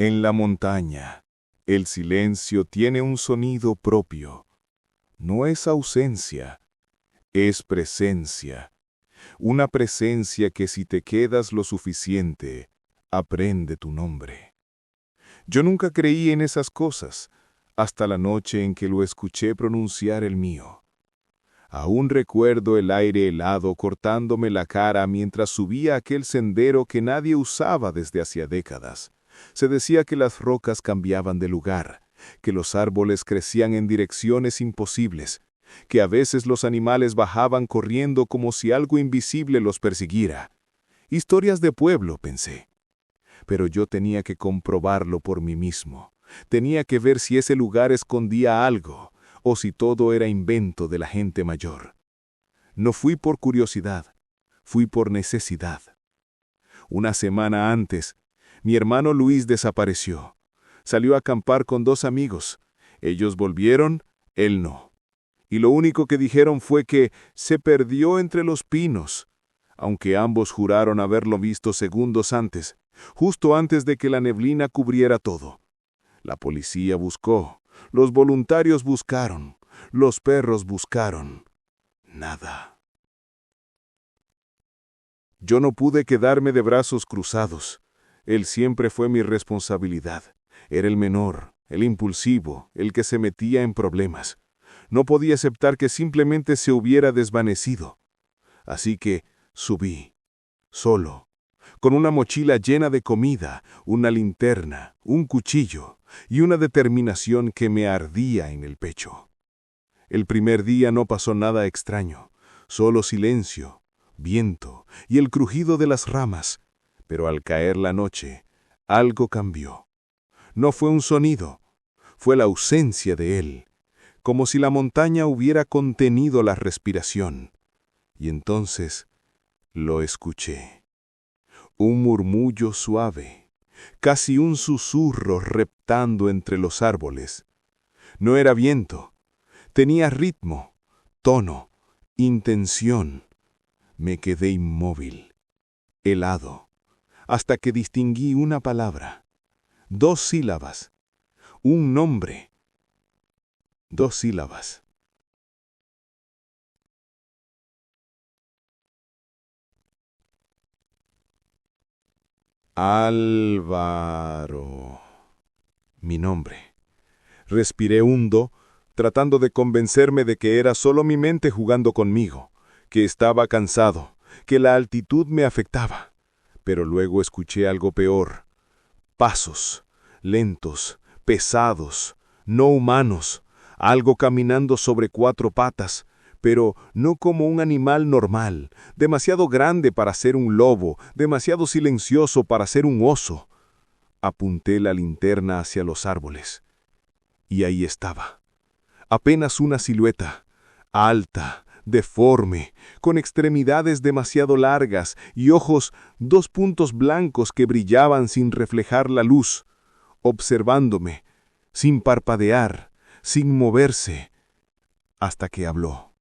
En la montaña, el silencio tiene un sonido propio. No es ausencia, es presencia. Una presencia que si te quedas lo suficiente, aprende tu nombre. Yo nunca creí en esas cosas, hasta la noche en que lo escuché pronunciar el mío. Aún recuerdo el aire helado cortándome la cara mientras subía aquel sendero que nadie usaba desde hacía décadas. Se decía que las rocas cambiaban de lugar, que los árboles crecían en direcciones imposibles, que a veces los animales bajaban corriendo como si algo invisible los persiguiera. Historias de pueblo, pensé. Pero yo tenía que comprobarlo por mí mismo. Tenía que ver si ese lugar escondía algo, o si todo era invento de la gente mayor. No fui por curiosidad, fui por necesidad. Una semana antes, mi hermano Luis desapareció. Salió a acampar con 2 amigos. Ellos volvieron, él no. Y lo único que dijeron fue que se perdió entre los pinos, aunque ambos juraron haberlo visto segundos antes, justo antes de que la neblina cubriera todo. La policía buscó, los voluntarios buscaron, los perros buscaron. Nada. Yo no pude quedarme de brazos cruzados. Él siempre fue mi responsabilidad. Era el menor, el impulsivo, el que se metía en problemas. No podía aceptar que simplemente se hubiera desvanecido. Así que subí, solo, con una mochila llena de comida, una linterna, un cuchillo y una determinación que me ardía en el pecho. El primer día no pasó nada extraño, solo silencio, viento y el crujido de las ramas, pero al caer la noche, algo cambió. No fue un sonido, fue la ausencia de él, como si la montaña hubiera contenido la respiración. Y entonces lo escuché. Un murmullo suave, casi un susurro reptando entre los árboles. No era viento, tenía ritmo, tono, intención. Me quedé inmóvil, helado, hasta que distinguí una palabra, 2 sílabas, un nombre, 2 sílabas. Álvaro. Mi nombre. Respiré hondo, tratando de convencerme de que era solo mi mente jugando conmigo, que estaba cansado, que la altitud me afectaba. Pero luego escuché algo peor. Pasos, lentos, pesados, no humanos, algo caminando sobre 4 patas, pero no como un animal normal, demasiado grande para ser un lobo, demasiado silencioso para ser un oso. Apunté la linterna hacia los árboles. Y ahí estaba. Apenas una silueta, alta, deforme, con extremidades demasiado largas y ojos 2 puntos blancos que brillaban sin reflejar la luz, observándome, sin parpadear, sin moverse, hasta que habló.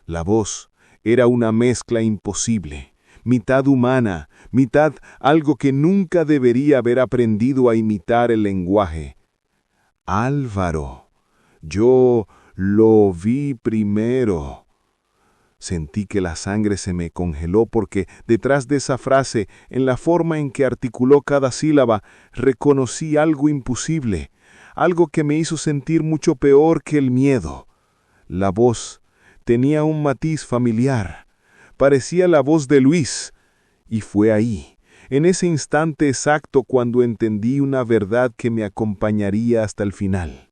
La voz era una mezcla imposible, mitad humana, mitad algo que nunca debería haber aprendido a imitar el lenguaje. Álvaro, yo lo vi primero. Sentí que la sangre se me congeló porque detrás de esa frase, en la forma en que articuló cada sílaba, reconocí algo imposible, algo que me hizo sentir mucho peor que el miedo. La voz tenía un matiz familiar, parecía la voz de Luis, y fue ahí, en ese instante exacto cuando entendí una verdad que me acompañaría hasta el final.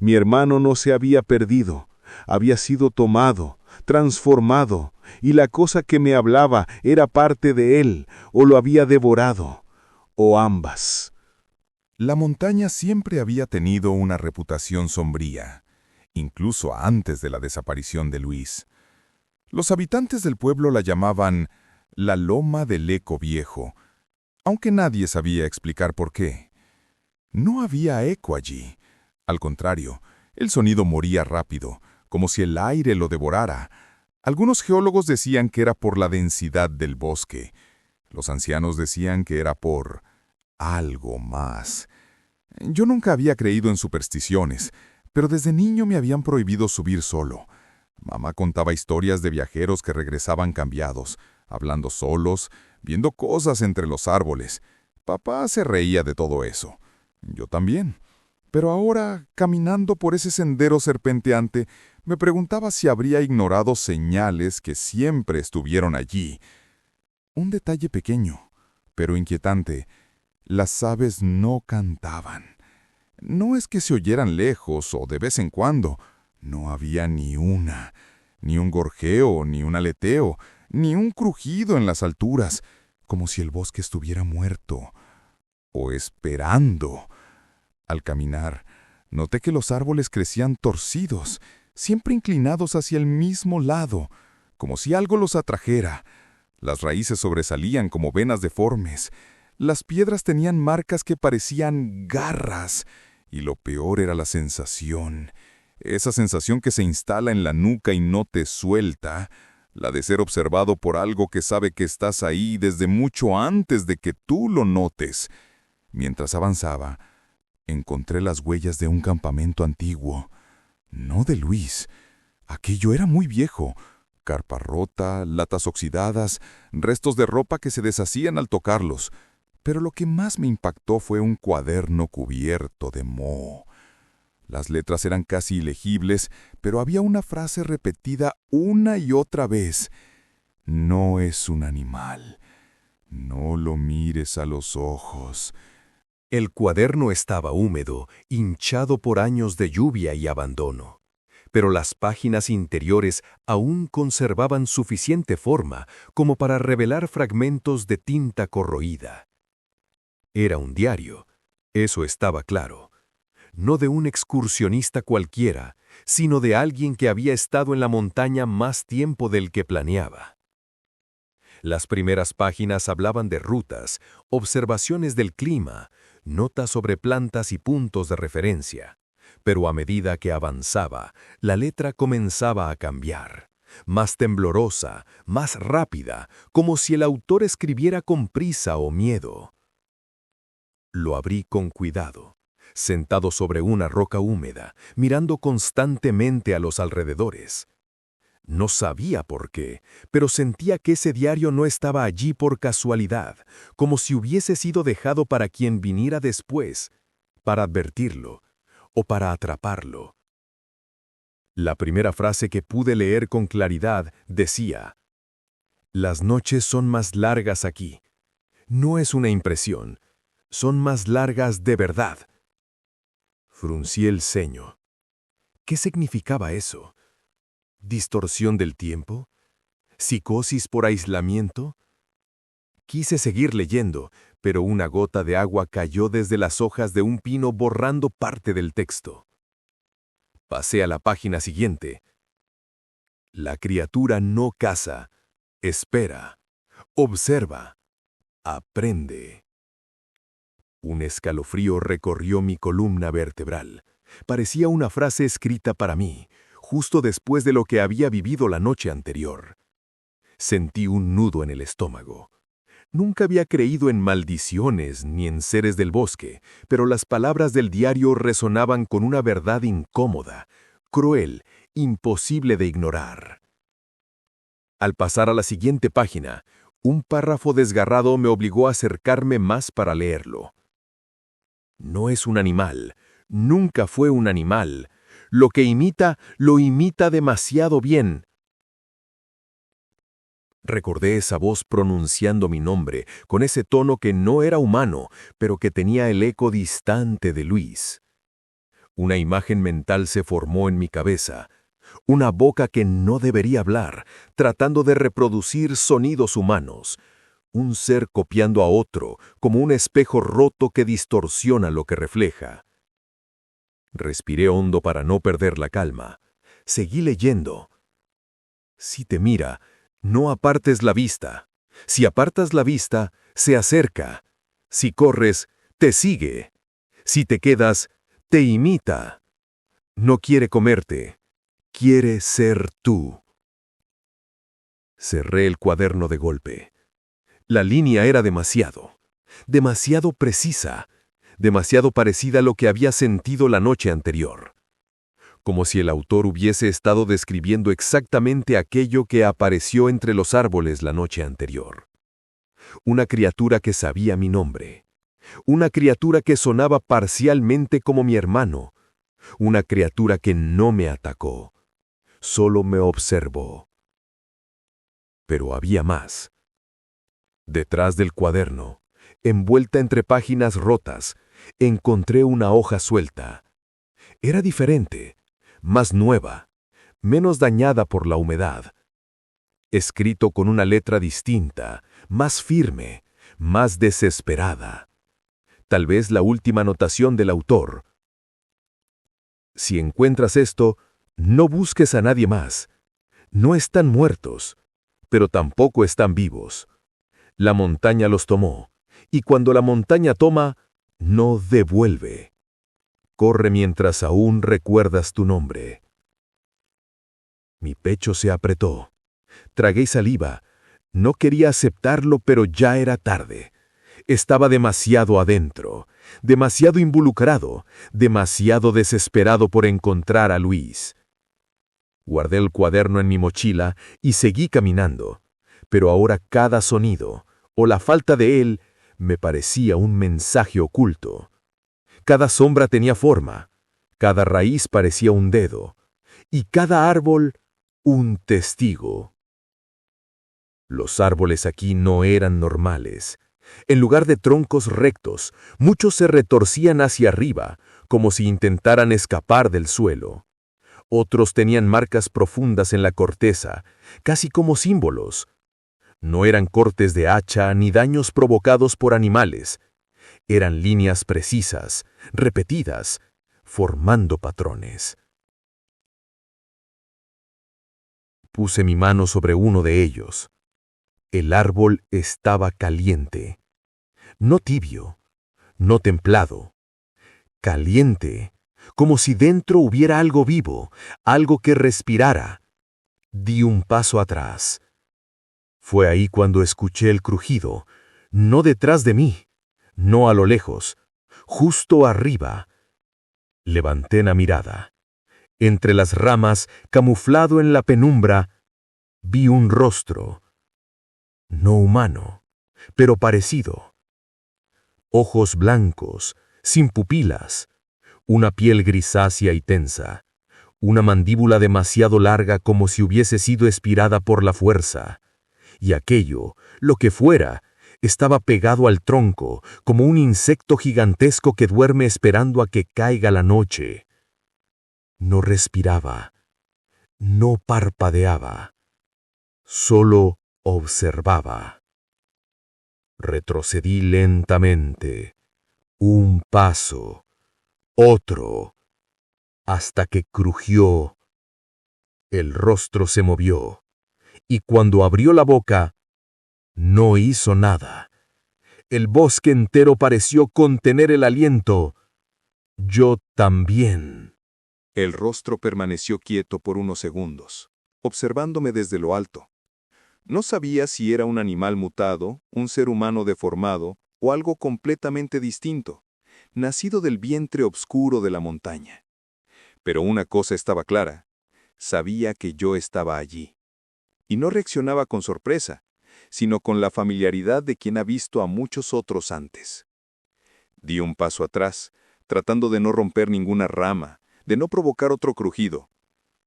Mi hermano no se había perdido, había sido tomado, transformado, y la cosa que me hablaba era parte de él, o lo había devorado, o ambas. La montaña siempre había tenido una reputación sombría, incluso antes de la desaparición de Luis. Los habitantes del pueblo la llamaban la Loma del Eco Viejo, aunque nadie sabía explicar por qué. No había eco allí. Al contrario, el sonido moría rápido, como si el aire lo devorara. Algunos geólogos decían que era por la densidad del bosque. Los ancianos decían que era por algo más. Yo nunca había creído en supersticiones, pero desde niño me habían prohibido subir solo. Mamá contaba historias de viajeros que regresaban cambiados, hablando solos, viendo cosas entre los árboles. Papá se reía de todo eso. Yo también. Pero ahora, caminando por ese sendero serpenteante, me preguntaba si habría ignorado señales que siempre estuvieron allí. Un detalle pequeño, pero inquietante. Las aves no cantaban. No es que se oyeran lejos o de vez en cuando. No había ni una, ni un gorjeo, ni un aleteo, ni un crujido en las alturas, como si el bosque estuviera muerto o esperando. Al caminar, noté que los árboles crecían torcidos, siempre inclinados hacia el mismo lado, como si algo los atrajera. Las raíces sobresalían como venas deformes. Las piedras tenían marcas que parecían garras, y lo peor era la sensación. Esa sensación que se instala en la nuca y no te suelta, la de ser observado por algo que sabe que estás ahí desde mucho antes de que tú lo notes. Mientras avanzaba, encontré las huellas de un campamento antiguo. No de Luis. Aquello era muy viejo. Carpa rota, latas oxidadas, restos de ropa que se deshacían al tocarlos. Pero lo que más me impactó fue un cuaderno cubierto de moho. Las letras eran casi ilegibles, pero había una frase repetida una y otra vez. No es un animal. No lo mires a los ojos. El cuaderno estaba húmedo, hinchado por años de lluvia y abandono, pero las páginas interiores aún conservaban suficiente forma como para revelar fragmentos de tinta corroída. Era un diario, eso estaba claro. No de un excursionista cualquiera, sino de alguien que había estado en la montaña más tiempo del que planeaba. Las primeras páginas hablaban de rutas, observaciones del clima, notas sobre plantas y puntos de referencia. Pero a medida que avanzaba, la letra comenzaba a cambiar. Más temblorosa, más rápida, como si el autor escribiera con prisa o miedo. Lo abrí con cuidado, sentado sobre una roca húmeda, mirando constantemente a los alrededores. No sabía por qué, pero sentía que ese diario no estaba allí por casualidad, como si hubiese sido dejado para quien viniera después, para advertirlo o para atraparlo. La primera frase que pude leer con claridad decía: «Las noches son más largas aquí. No es una impresión, son más largas de verdad». Fruncí el ceño. ¿Qué significaba eso? ¿Distorsión del tiempo? ¿Psicosis por aislamiento? Quise seguir leyendo, pero una gota de agua cayó desde las hojas de un pino borrando parte del texto. Pasé a la página siguiente. La criatura no caza, espera, observa, aprende. Un escalofrío recorrió mi columna vertebral. Parecía una frase escrita para mí, justo después de lo que había vivido la noche anterior. Sentí un nudo en el estómago. Nunca había creído en maldiciones ni en seres del bosque, pero las palabras del diario resonaban con una verdad incómoda, cruel, imposible de ignorar. Al pasar a la siguiente página, un párrafo desgarrado me obligó a acercarme más para leerlo. No es un animal, nunca fue un animal. Lo que imita, lo imita demasiado bien. Recordé esa voz pronunciando mi nombre, con ese tono que no era humano, pero que tenía el eco distante de Luis. Una imagen mental se formó en mi cabeza. Una boca que no debería hablar, tratando de reproducir sonidos humanos. Un ser copiando a otro, como un espejo roto que distorsiona lo que refleja. Respiré hondo para no perder la calma. Seguí leyendo. Si te mira, no apartes la vista. Si apartas la vista, se acerca. Si corres, te sigue. Si te quedas, te imita. No quiere comerte, quiere ser tú. Cerré el cuaderno de golpe. La línea era demasiado. demasiado precisa, demasiado parecida a lo que había sentido la noche anterior. Como si el autor hubiese estado describiendo exactamente aquello que apareció entre los árboles la noche anterior. Una criatura que sabía mi nombre. Una criatura que sonaba parcialmente como mi hermano. Una criatura que no me atacó. Solo me observó. Pero había más. Detrás del cuaderno, envuelta entre páginas rotas, encontré una hoja suelta. Era diferente, más nueva, menos dañada por la humedad. Escrito con una letra distinta, más firme, más desesperada. Tal vez la última anotación del autor. Si encuentras esto, no busques a nadie más. No están muertos, pero tampoco están vivos. La montaña los tomó, y cuando la montaña toma, no devuelve. Corre mientras aún recuerdas tu nombre. Mi pecho se apretó. Tragué saliva. No quería aceptarlo, pero ya era tarde. Estaba demasiado adentro, demasiado involucrado, demasiado desesperado por encontrar a Luis. Guardé el cuaderno en mi mochila y seguí caminando, pero ahora cada sonido, o la falta de él, me parecía un mensaje oculto. Cada sombra tenía forma, cada raíz parecía un dedo, y cada árbol un testigo. Los árboles aquí no eran normales. En lugar de troncos rectos, muchos se retorcían hacia arriba, como si intentaran escapar del suelo. Otros tenían marcas profundas en la corteza, casi como símbolos. No eran cortes de hacha ni daños provocados por animales. Eran líneas precisas, repetidas, formando patrones. Puse mi mano sobre uno de ellos. El árbol estaba caliente. No tibio, no templado. Caliente, como si dentro hubiera algo vivo, algo que respirara. Di un paso atrás. Fue ahí cuando escuché el crujido, no detrás de mí, no a lo lejos, justo arriba. Levanté la mirada. Entre las ramas, camuflado en la penumbra, vi un rostro. No humano, pero parecido. Ojos blancos, sin pupilas, una piel grisácea y tensa, una mandíbula demasiado larga como si hubiese sido expirada por la fuerza, y aquello, lo que fuera, estaba pegado al tronco, como un insecto gigantesco que duerme esperando a que caiga la noche. No respiraba, no parpadeaba, solo observaba. Retrocedí lentamente, un paso, otro, hasta que crujió. El rostro se movió, y cuando abrió la boca, no hizo nada. El bosque entero pareció contener el aliento. Yo también. El rostro permaneció quieto por unos segundos, observándome desde lo alto. No sabía si era un animal mutado, un ser humano deformado o algo completamente distinto, nacido del vientre oscuro de la montaña. Pero una cosa estaba clara, sabía que yo estaba allí. Y no reaccionaba con sorpresa, sino con la familiaridad de quien ha visto a muchos otros antes. Di un paso atrás, tratando de no romper ninguna rama, de no provocar otro crujido.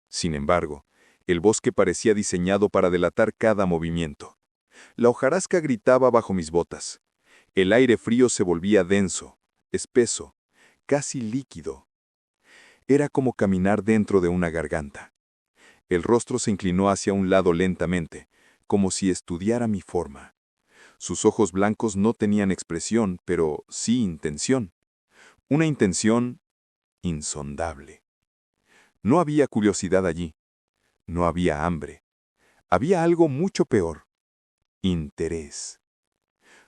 Sin embargo, el bosque parecía diseñado para delatar cada movimiento. La hojarasca gritaba bajo mis botas. El aire frío se volvía denso, espeso, casi líquido. Era como caminar dentro de una garganta. El rostro se inclinó hacia un lado lentamente, como si estudiara mi forma. Sus ojos blancos no tenían expresión, pero sí intención. Una intención insondable. No había curiosidad allí. No había hambre. Había algo mucho peor. Interés.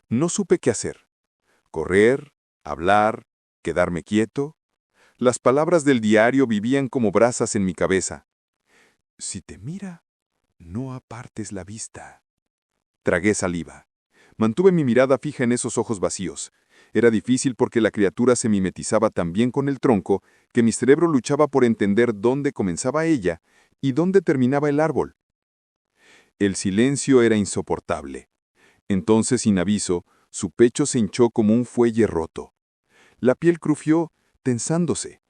No supe qué hacer. Correr, hablar, quedarme quieto. Las palabras del diario vivían como brasas en mi cabeza. Si te mira, no apartes la vista. Tragué saliva. Mantuve mi mirada fija en esos ojos vacíos. Era difícil porque la criatura se mimetizaba tan bien con el tronco que mi cerebro luchaba por entender dónde comenzaba ella y dónde terminaba el árbol. El silencio era insoportable. Entonces, sin aviso, su pecho se hinchó como un fuelle roto. La piel crujió, tensándose,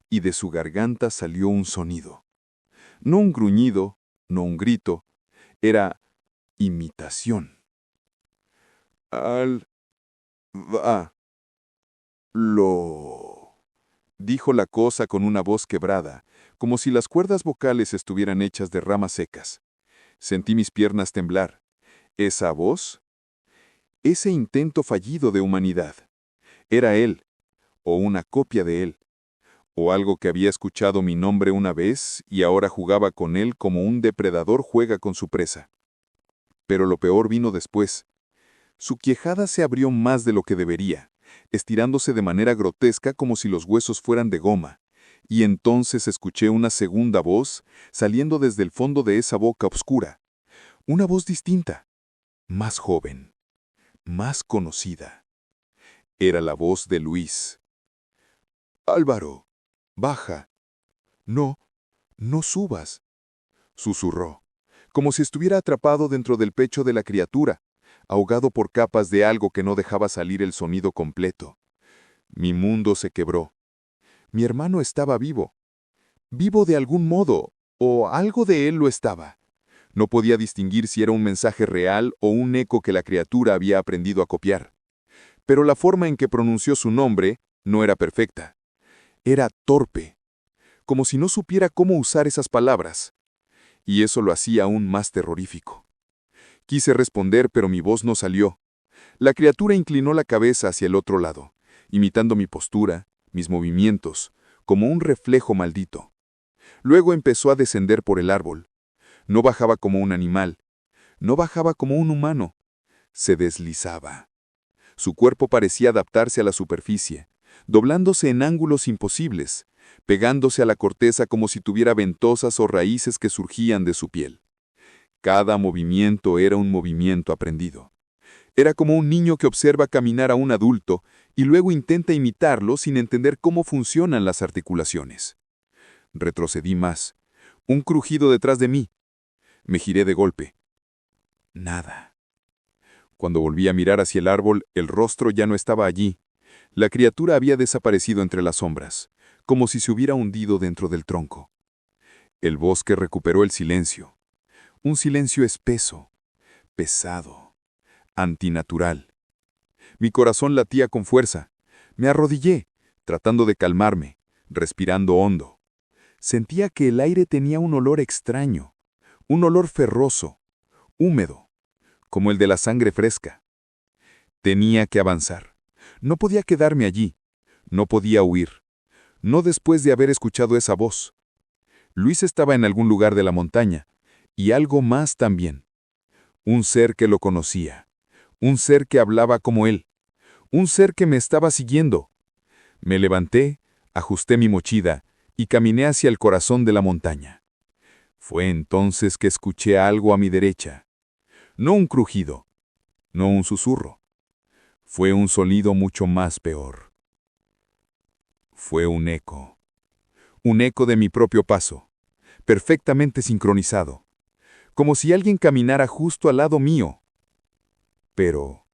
y de su garganta salió un sonido. No un gruñido, no un grito, era imitación. Lo... dijo la cosa con una voz quebrada, como si las cuerdas vocales estuvieran hechas de ramas secas. Sentí mis piernas temblar. ¿Esa voz? Ese intento fallido de humanidad. Era él, o una copia de él, o algo que había escuchado mi nombre una vez y ahora jugaba con él como un depredador juega con su presa. Pero lo peor vino después. Su quijada se abrió más de lo que debería, estirándose de manera grotesca como si los huesos fueran de goma, y entonces escuché una segunda voz saliendo desde el fondo de esa boca oscura. Una voz distinta, más joven, más conocida. Era la voz de Luis. «Álvaro, baja. No, no subas», susurró, como si estuviera atrapado dentro del pecho de la criatura, ahogado por capas de algo que no dejaba salir el sonido completo. Mi mundo se quebró. Mi hermano estaba vivo. Vivo de algún modo, o algo de él lo estaba. No podía distinguir si era un mensaje real o un eco que la criatura había aprendido a copiar. Pero la forma en que pronunció su nombre no era perfecta. Era torpe, como si no supiera cómo usar esas palabras. Y eso lo hacía aún más terrorífico. Quise responder, pero mi voz no salió. La criatura inclinó la cabeza hacia el otro lado, imitando mi postura, mis movimientos, como un reflejo maldito. Luego empezó a descender por el árbol. No bajaba como un animal, no bajaba como un humano. Se deslizaba. Su cuerpo parecía adaptarse a la superficie, doblándose en ángulos imposibles, pegándose a la corteza como si tuviera ventosas o raíces que surgían de su piel. Cada movimiento era un movimiento aprendido. Era como un niño que observa caminar a un adulto y luego intenta imitarlo sin entender cómo funcionan las articulaciones. Retrocedí más. Un crujido detrás de mí. Me giré de golpe. Nada. Cuando volví a mirar hacia el árbol, el rostro ya no estaba allí. La criatura había desaparecido entre las sombras, como si se hubiera hundido dentro del tronco. El bosque recuperó el silencio. Un silencio espeso, pesado, antinatural. Mi corazón latía con fuerza. Me arrodillé, tratando de calmarme, respirando hondo. Sentía que el aire tenía un olor extraño, un olor ferroso, húmedo, como el de la sangre fresca. Tenía que avanzar. No podía quedarme allí. No podía huir. No después de haber escuchado esa voz. Luis estaba en algún lugar de la montaña, y algo más también. Un ser que lo conocía. Un ser que hablaba como él. Un ser que me estaba siguiendo. Me levanté, ajusté mi mochila y caminé hacia el corazón de la montaña. Fue entonces que escuché algo a mi derecha. No un crujido, no un susurro. Fue un sonido mucho más peor. Fue un eco de mi propio paso, perfectamente sincronizado, como si alguien caminara justo al lado mío, pero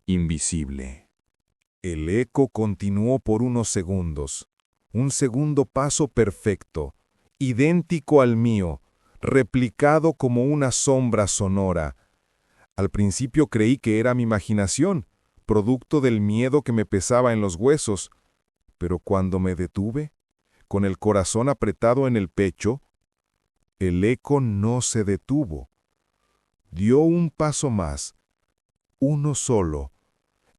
invisible. El eco continuó por unos segundos. Un segundo paso perfecto, idéntico al mío, replicado como una sombra sonora. Al principio creí que era mi imaginación, producto del miedo que me pesaba en los huesos, pero cuando me detuve, con el corazón apretado en el pecho, el eco no se detuvo. Dio un paso más, uno solo,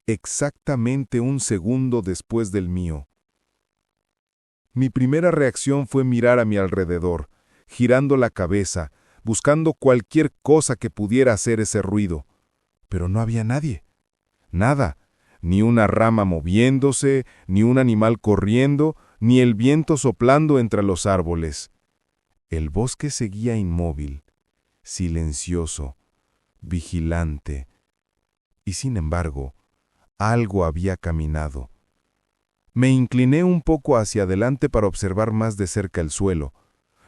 exactamente un segundo después del mío. Mi primera reacción fue mirar a mi alrededor, girando la cabeza, buscando cualquier cosa que pudiera hacer ese ruido. Pero no había nadie. Nada. Ni una rama moviéndose, ni un animal corriendo, ni el viento soplando entre los árboles. El bosque seguía inmóvil, silencioso, vigilante, y sin embargo, algo había caminado. Me incliné un poco hacia adelante para observar más de cerca el suelo.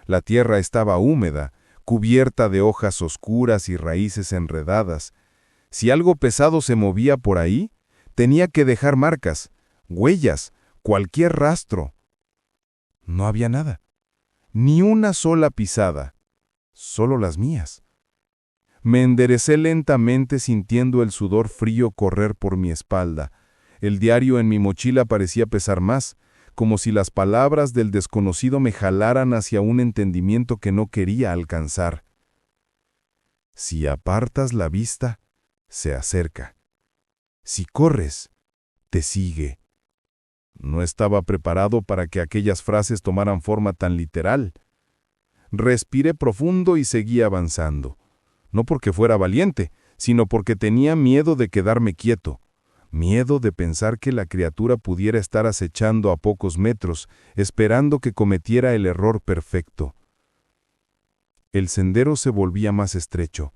La tierra estaba húmeda, cubierta de hojas oscuras y raíces enredadas. Si algo pesado se movía por ahí, tenía que dejar marcas, huellas, cualquier rastro. No había nada, ni una sola pisada, solo las mías. Me enderecé lentamente sintiendo el sudor frío correr por mi espalda. El diario en mi mochila parecía pesar más, como si las palabras del desconocido me jalaran hacia un entendimiento que no quería alcanzar. Si apartas la vista, se acerca. Si corres, te sigue. No estaba preparado para que aquellas frases tomaran forma tan literal. Respiré profundo y seguí avanzando. No porque fuera valiente, sino porque tenía miedo de quedarme quieto. Miedo de pensar que la criatura pudiera estar acechando a pocos metros, esperando que cometiera el error perfecto. El sendero se volvía más estrecho.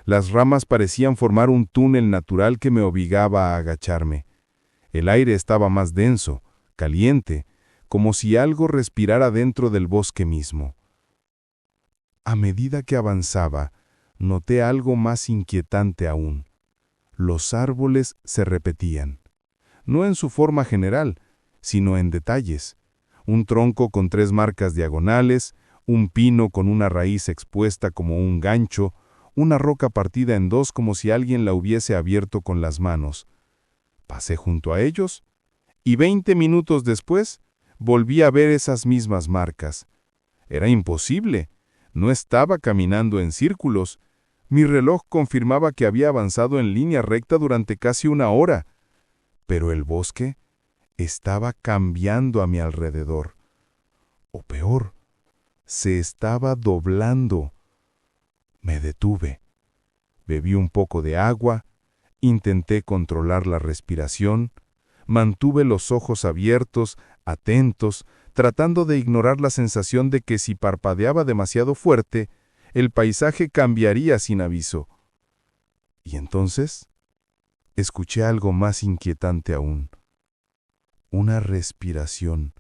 Las ramas parecían formar un túnel natural que me obligaba a agacharme. El aire estaba más denso, caliente, como si algo respirara dentro del bosque mismo. A medida que avanzaba, noté algo más inquietante aún. Los árboles se repetían, no en su forma general, sino en detalles. Un tronco con 3 marcas diagonales, un pino con una raíz expuesta como un gancho, una roca partida en 2 como si alguien la hubiese abierto con las manos. Pasé junto a ellos, y 20 minutos después volví a ver esas mismas marcas. Era imposible, no estaba caminando en círculos. Mi reloj confirmaba que había avanzado en línea recta durante casi 1 hora, pero el bosque estaba cambiando a mi alrededor. O peor, se estaba doblando. Me detuve. Bebí un poco de agua, intenté controlar la respiración, mantuve los ojos abiertos, atentos, tratando de ignorar la sensación de que si parpadeaba demasiado fuerte, el paisaje cambiaría sin aviso. Y entonces, escuché algo más inquietante aún. Una respiración.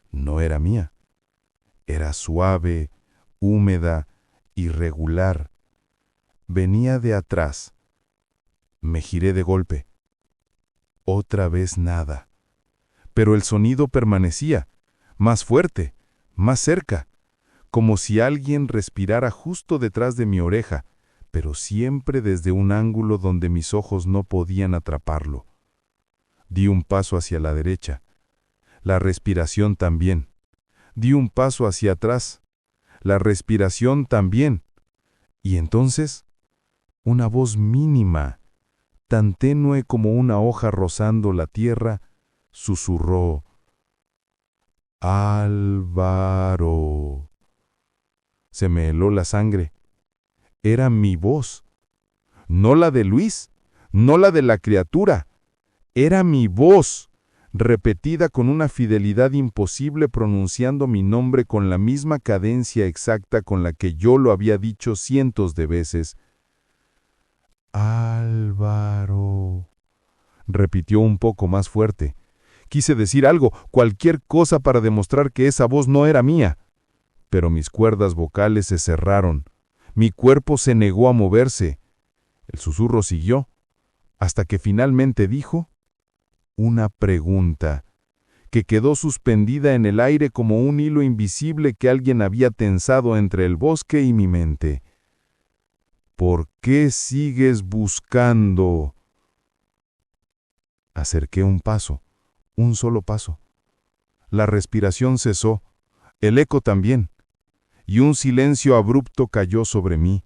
No era mía. Era suave, húmeda, irregular. Venía de atrás. Me giré de golpe. Otra vez nada. Pero el sonido permanecía, más fuerte, más cerca, como si alguien respirara justo detrás de mi oreja, pero siempre desde un ángulo donde mis ojos no podían atraparlo. Di un paso hacia la derecha. La respiración también. Di un paso hacia atrás. La respiración también. Y entonces, una voz mínima, tan tenue como una hoja rozando la tierra, susurró: «Álvaro». Se me heló la sangre. Era mi voz. No la de Luis, no la de la criatura. Era mi voz, repetida con una fidelidad imposible, pronunciando mi nombre con la misma cadencia exacta con la que yo lo había dicho cientos de veces. «Álvaro», repitió un poco más fuerte. Quise decir algo, cualquier cosa para demostrar que esa voz no era mía. Pero mis cuerdas vocales se cerraron. Mi cuerpo se negó a moverse. El susurro siguió, hasta que finalmente dijo una pregunta, que quedó suspendida en el aire como un hilo invisible que alguien había tensado entre el bosque y mi mente. «¿Por qué sigues buscando?» Acerqué un paso, un solo paso. La respiración cesó, el eco también, y un silencio abrupto cayó sobre mí.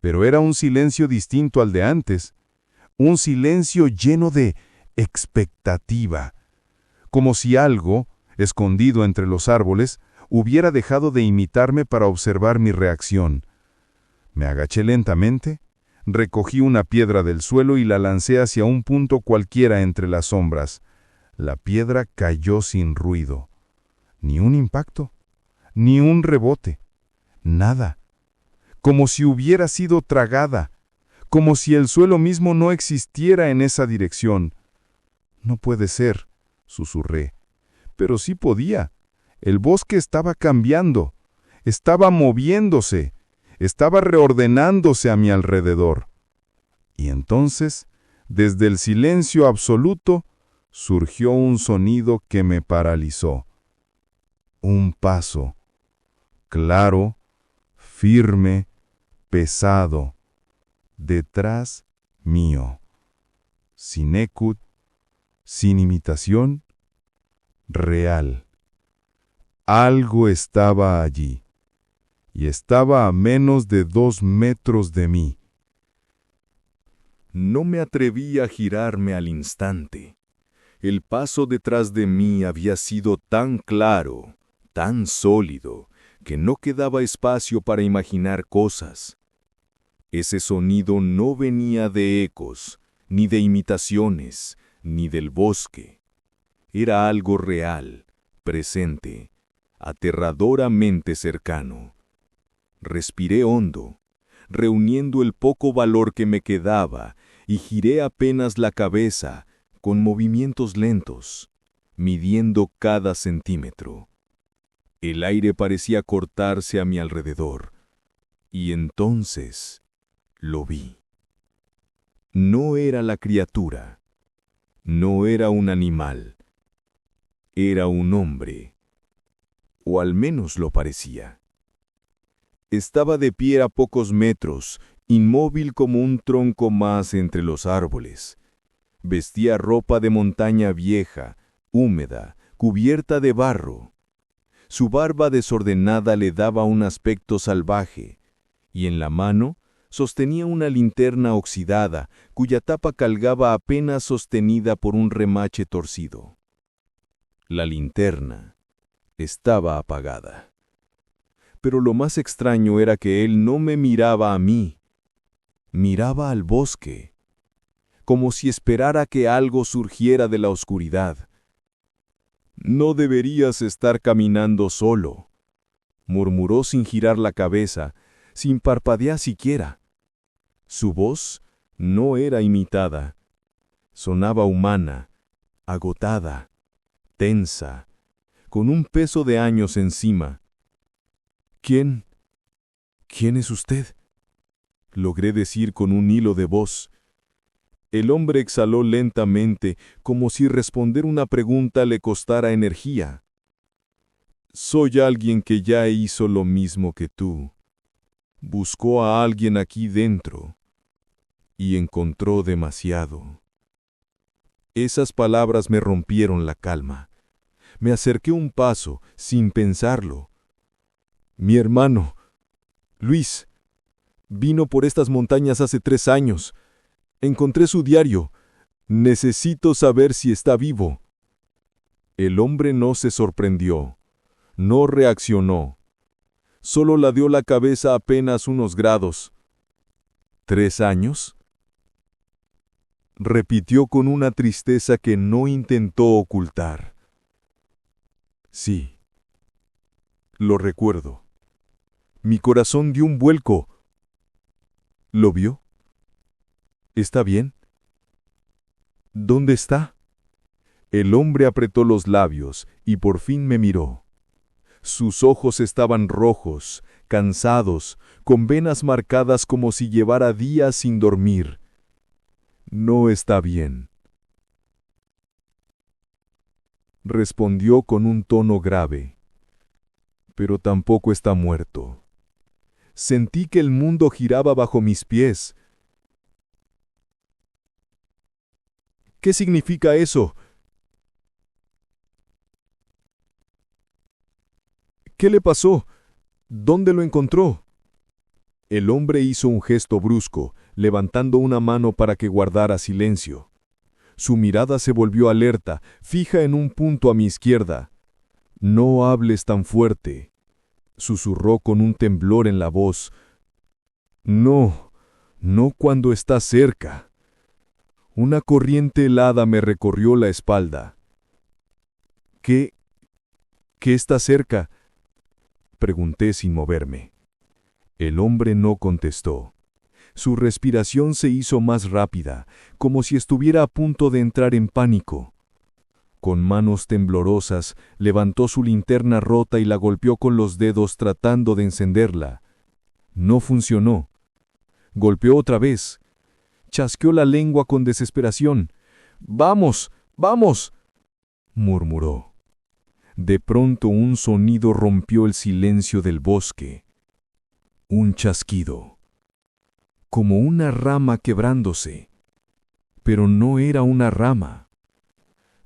Pero era un silencio distinto al de antes, un silencio lleno de expectativa, como si algo, escondido entre los árboles, hubiera dejado de imitarme para observar mi reacción. Me agaché lentamente, recogí una piedra del suelo y la lancé hacia un punto cualquiera entre las sombras. La piedra cayó sin ruido. Ni un impacto, ni un rebote, nada. Como si hubiera sido tragada, como si el suelo mismo no existiera en esa dirección. No puede ser, susurré. Pero sí podía. El bosque estaba cambiando, estaba moviéndose, estaba reordenándose a mi alrededor. Y entonces, desde el silencio absoluto, surgió un sonido que me paralizó. Un paso, claro, firme, pesado, detrás mío, sin eco, sin imitación, real. Algo estaba allí, y estaba a menos de 2 metros de mí. No me atreví a girarme al instante. El paso detrás de mí había sido tan claro, tan sólido, que no quedaba espacio para imaginar cosas. Ese sonido no venía de ecos, ni de imitaciones, ni del bosque. Era algo real, presente, aterradoramente cercano. Respiré hondo, reuniendo el poco valor que me quedaba, y giré apenas la cabeza, con movimientos lentos, midiendo cada centímetro. El aire parecía cortarse a mi alrededor, y entonces lo vi. No era la criatura, no era un animal, era un hombre, o al menos lo parecía. Estaba de pie a pocos metros, inmóvil como un tronco más entre los árboles. Vestía ropa de montaña vieja, húmeda, cubierta de barro. Su barba desordenada le daba un aspecto salvaje, y en la mano sostenía una linterna oxidada, cuya tapa colgaba apenas sostenida por un remache torcido. La linterna estaba apagada. Pero lo más extraño era que él no me miraba a mí, miraba al bosque, como si esperara que algo surgiera de la oscuridad. «No deberías estar caminando solo», murmuró sin girar la cabeza, sin parpadear siquiera. Su voz no era imitada, sonaba humana, agotada, tensa, con un peso de años encima. «¿Quién es usted?», logré decir con un hilo de voz. El hombre exhaló lentamente, como si responder una pregunta le costara energía. «Soy alguien que ya hizo lo mismo que tú. Buscó a alguien aquí dentro y encontró demasiado». Esas palabras me rompieron la calma. Me acerqué un paso, sin pensarlo. «Mi hermano, Luis, vino por estas montañas hace 3 años. Encontré su diario. Necesito saber si está vivo». El hombre no se sorprendió, no reaccionó. Solo ladeó la cabeza apenas unos grados. «¿3 años?», repitió con una tristeza que no intentó ocultar. «Sí, lo recuerdo». Mi corazón dio un vuelco. ¿Lo vio? ¿Está bien? ¿Dónde está? El hombre apretó los labios y por fin me miró. Sus ojos estaban rojos, cansados, con venas marcadas como si llevara días sin dormir. «No está bien», respondió con un tono grave. «Pero tampoco está muerto». Sentí que el mundo giraba bajo mis pies. «¿Qué significa eso? ¿Qué le pasó? ¿Dónde lo encontró?». El hombre hizo un gesto brusco, levantando una mano para que guardara silencio. Su mirada se volvió alerta, fija en un punto a mi izquierda. «No hables tan fuerte», susurró con un temblor en la voz. «No, no cuando está cerca». Una corriente helada me recorrió la espalda. ¿Qué está cerca?», pregunté sin moverme. El hombre no contestó. Su respiración se hizo más rápida, como si estuviera a punto de entrar en pánico. Con manos temblorosas, levantó su linterna rota y la golpeó con los dedos tratando de encenderla. No funcionó. Golpeó otra vez. Chasqueó la lengua con desesperación. «¡Vamos! ¡Vamos!», murmuró. De pronto un sonido rompió el silencio del bosque. Un chasquido. Como una rama quebrándose. Pero no era una rama.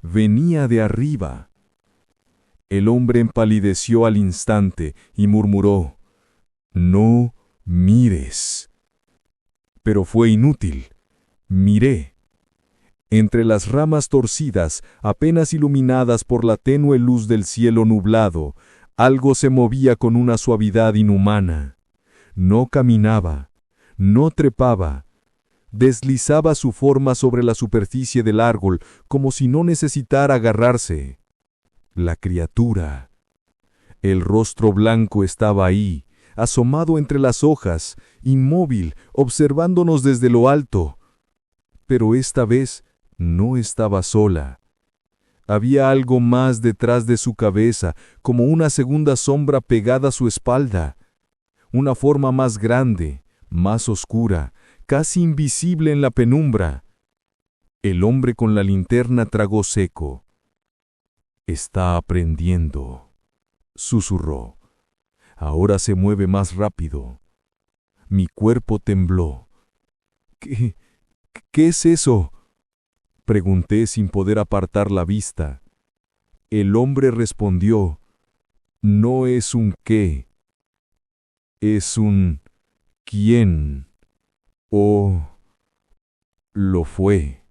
Venía de arriba. El hombre empalideció al instante y murmuró: «No mires». Pero fue inútil. Miré. Entre las ramas torcidas, apenas iluminadas por la tenue luz del cielo nublado, algo se movía con una suavidad inhumana. No caminaba, no trepaba. Deslizaba su forma sobre la superficie del árbol como si no necesitara agarrarse. La criatura. El rostro blanco estaba ahí, asomado entre las hojas, inmóvil, observándonos desde lo alto. Pero esta vez no estaba sola. Había algo más detrás de su cabeza, como una segunda sombra pegada a su espalda. Una forma más grande, más oscura, casi invisible en la penumbra. El hombre con la linterna tragó seco. «Está aprendiendo», susurró. «Ahora se mueve más rápido». Mi cuerpo tembló. ¿Qué es eso?», pregunté sin poder apartar la vista. El hombre respondió: «No es un qué, es un quién». «Oh, lo fue».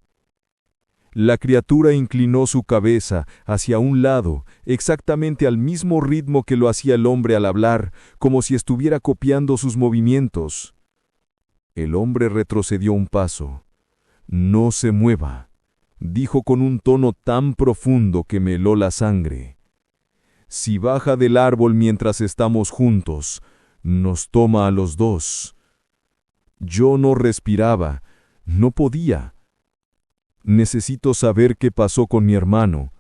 La criatura inclinó su cabeza hacia un lado, exactamente al mismo ritmo que lo hacía el hombre al hablar, como si estuviera copiando sus movimientos. El hombre retrocedió un paso. «No se mueva», dijo con un tono tan profundo que me heló la sangre. «Si baja del árbol mientras estamos juntos, nos toma a los dos». Yo no respiraba, no podía. «Necesito saber qué pasó con mi hermano»,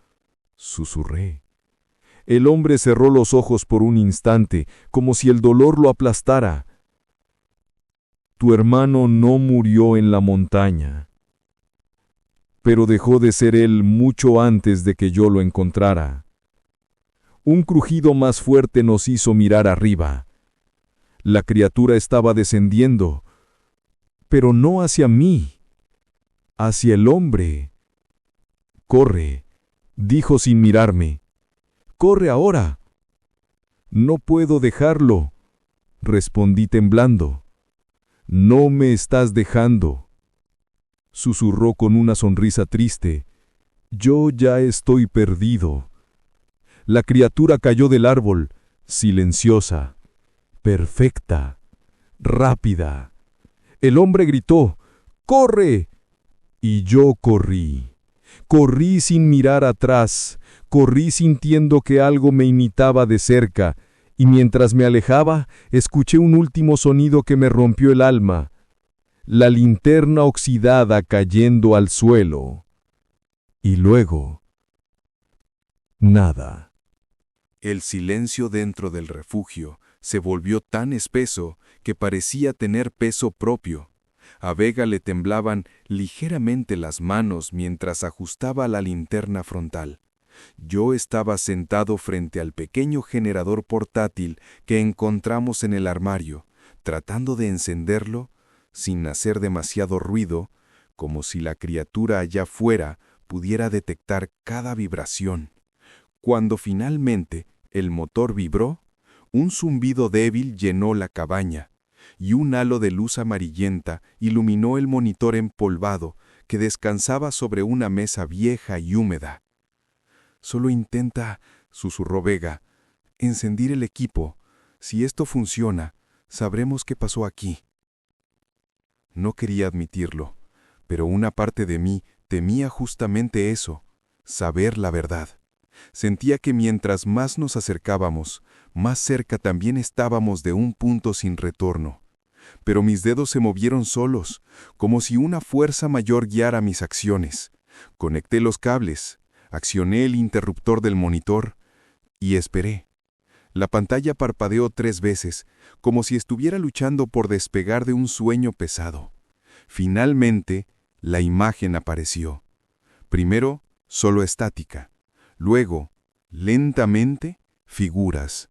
susurré. El hombre cerró los ojos por un instante, como si el dolor lo aplastara. «Tu hermano no murió en la montaña, pero dejó de ser él mucho antes de que yo lo encontrara». Un crujido más fuerte nos hizo mirar arriba. La criatura estaba descendiendo, pero no hacia mí, hacia el hombre. «Corre», dijo sin mirarme. «Corre ahora». «No puedo dejarlo», respondí temblando. «No me estás dejando», susurró con una sonrisa triste. «Yo ya estoy perdido». La criatura cayó del árbol, silenciosa, perfecta, rápida. El hombre gritó: «¡Corre!», y yo corrí. Corrí sin mirar atrás, corrí sintiendo que algo me imitaba de cerca, y mientras me alejaba, escuché un último sonido que me rompió el alma: la linterna oxidada cayendo al suelo. Y luego, nada. El silencio dentro del refugio se volvió tan espeso que parecía tener peso propio. A Vega le temblaban ligeramente las manos mientras ajustaba la linterna frontal. Yo estaba sentado frente al pequeño generador portátil que encontramos en el armario, tratando de encenderlo sin hacer demasiado ruido, como si la criatura allá afuera pudiera detectar cada vibración. Cuando finalmente el motor vibró, un zumbido débil llenó la cabaña, y un halo de luz amarillenta iluminó el monitor empolvado que descansaba sobre una mesa vieja y húmeda. «Solo intenta», susurró Vega, «encendir el equipo. Si esto funciona, sabremos qué pasó aquí». No quería admitirlo, pero una parte de mí temía justamente eso, saber la verdad. Sentía que mientras más nos acercábamos, más cerca también estábamos de un punto sin retorno. pero mis dedos se movieron solos, como si una fuerza mayor guiara mis acciones. Conecté los cables, accioné el interruptor del monitor y esperé. La pantalla parpadeó 3 veces, como si estuviera luchando por despegar de un sueño pesado. Finalmente, la imagen apareció. Primero, solo estática. Luego, lentamente, figuras.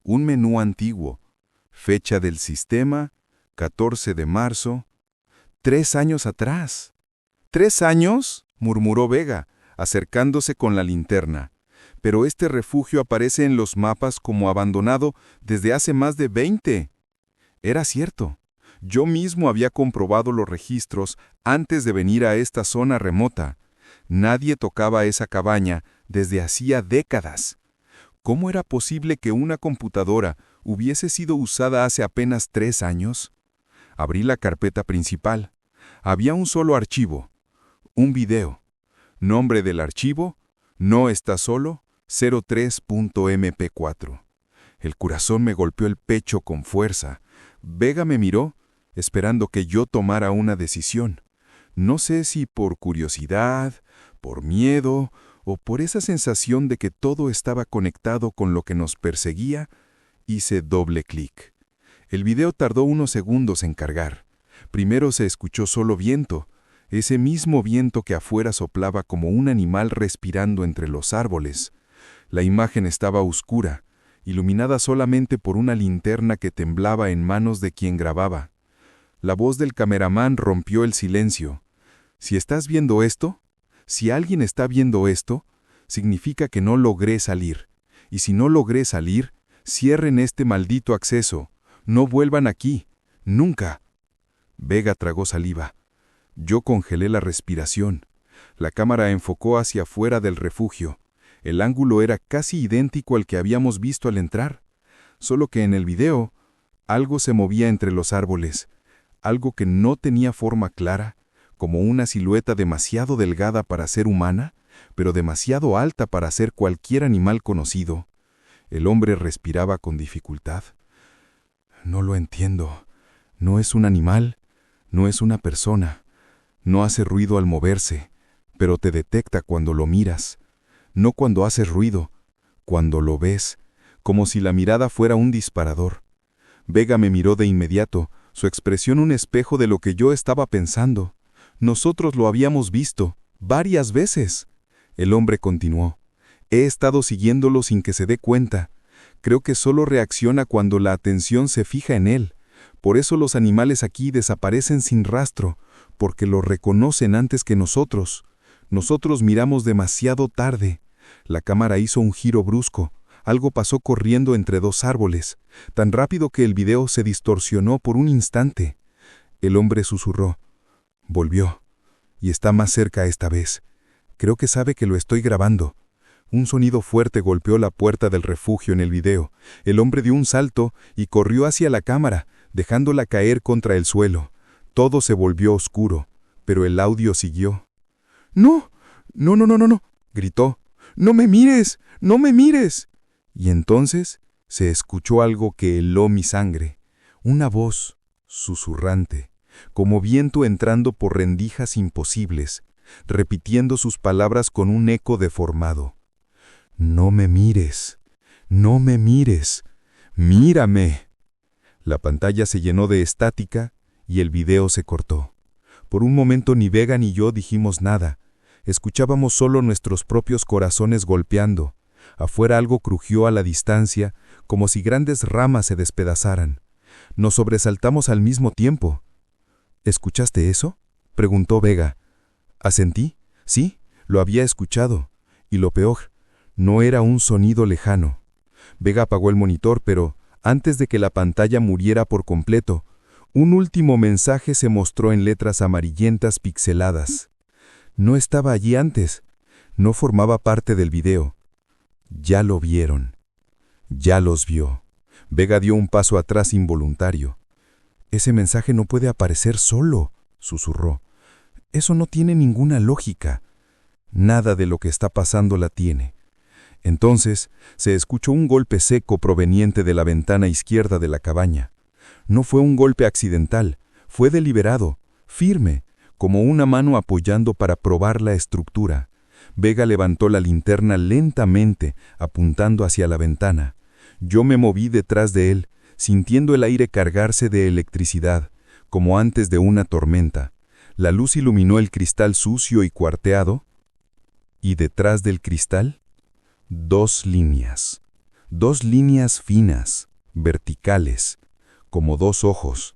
Un menú antiguo. Fecha del sistema, 14 de marzo. 3 años atrás. ¿3 años?, murmuró Vega, acercándose con la linterna. Pero este refugio aparece en los mapas como abandonado desde hace más de 20. Era cierto. Yo mismo había comprobado los registros antes de venir a esta zona remota. Nadie tocaba esa cabaña desde hacía décadas. ¿Cómo era posible que una computadora hubiese sido usada hace apenas 3 años? Abrí la carpeta principal. Había un solo archivo. Un video. Nombre del archivo: No está solo, 03.mp4. El corazón me golpeó el pecho con fuerza. Vega me miró, esperando que yo tomara una decisión. No sé si por curiosidad, por miedo o por esa sensación de que todo estaba conectado con lo que nos perseguía, hice doble clic. El video tardó unos segundos en cargar. Primero se escuchó solo viento, ese mismo viento que afuera soplaba como un animal respirando entre los árboles. La imagen estaba oscura, iluminada solamente por una linterna que temblaba en manos de quien grababa. La voz del cameraman rompió el silencio. Si estás viendo esto, si alguien está viendo esto, significa que no logré salir. Y si no logré salir, cierren este maldito acceso. No vuelvan aquí. Nunca. Vega tragó saliva. Yo congelé la respiración. La cámara enfocó hacia afuera del refugio. El ángulo era casi idéntico al que habíamos visto al entrar. Solo que en el video, algo se movía entre los árboles. Algo que no tenía forma clara, como una silueta demasiado delgada para ser humana, pero demasiado alta para ser cualquier animal conocido. El hombre respiraba con dificultad. No lo entiendo. No es un animal, no es una persona. No hace ruido al moverse, pero te detecta cuando lo miras. No cuando haces ruido, cuando lo ves, como si la mirada fuera un disparador. Vega me miró de inmediato, su expresión un espejo de lo que yo estaba pensando. Nosotros lo habíamos visto, varias veces. El hombre continuó. He estado siguiéndolo sin que se dé cuenta. Creo que solo reacciona cuando la atención se fija en él. Por eso los animales aquí desaparecen sin rastro, porque lo reconocen antes que nosotros. Nosotros miramos demasiado tarde. La cámara hizo un giro brusco. Algo pasó corriendo entre 2 árboles, tan rápido que el video se distorsionó por un instante. El hombre susurró. Volvió. Y está más cerca esta vez. Creo que sabe que lo estoy grabando. Un sonido fuerte golpeó la puerta del refugio en el video. El hombre dio un salto y corrió hacia la cámara, dejándola caer contra el suelo. Todo se volvió oscuro, pero el audio siguió. ¡No! ¡No, no, no, no, no! Gritó. ¡No me mires! ¡No me mires! Y entonces se escuchó algo que heló mi sangre. Una voz susurrante, como viento entrando por rendijas imposibles, repitiendo sus palabras con un eco deformado. «No me mires, no me mires, mírame». La pantalla se llenó de estática y el video se cortó. Por un momento ni Vega ni yo dijimos nada. Escuchábamos solo nuestros propios corazones golpeando. Afuera algo crujió a la distancia, como si grandes ramas se despedazaran. Nos sobresaltamos al mismo tiempo. ¿Escuchaste eso?, preguntó Vega. Asentí. Sí, lo había escuchado. Y lo peor, no era un sonido lejano. Vega apagó el monitor, pero antes de que la pantalla muriera por completo, un último mensaje se mostró en letras amarillentas pixeladas. No estaba allí antes. No formaba parte del video. Ya lo vieron. Ya los vio. Vega dio un paso atrás involuntario. «Ese mensaje no puede aparecer solo», susurró. «Eso no tiene ninguna lógica. Nada de lo que está pasando la tiene». Entonces se escuchó un golpe seco proveniente de la ventana izquierda de la cabaña. No fue un golpe accidental, fue deliberado, firme, como una mano apoyando para probar la estructura. Vega levantó la linterna lentamente, apuntando hacia la ventana. Yo me moví detrás de él, sintiendo el aire cargarse de electricidad, como antes de una tormenta. La luz iluminó el cristal sucio y cuarteado, y detrás del cristal, 2 líneas. 2 líneas finas, verticales, como 2 ojos.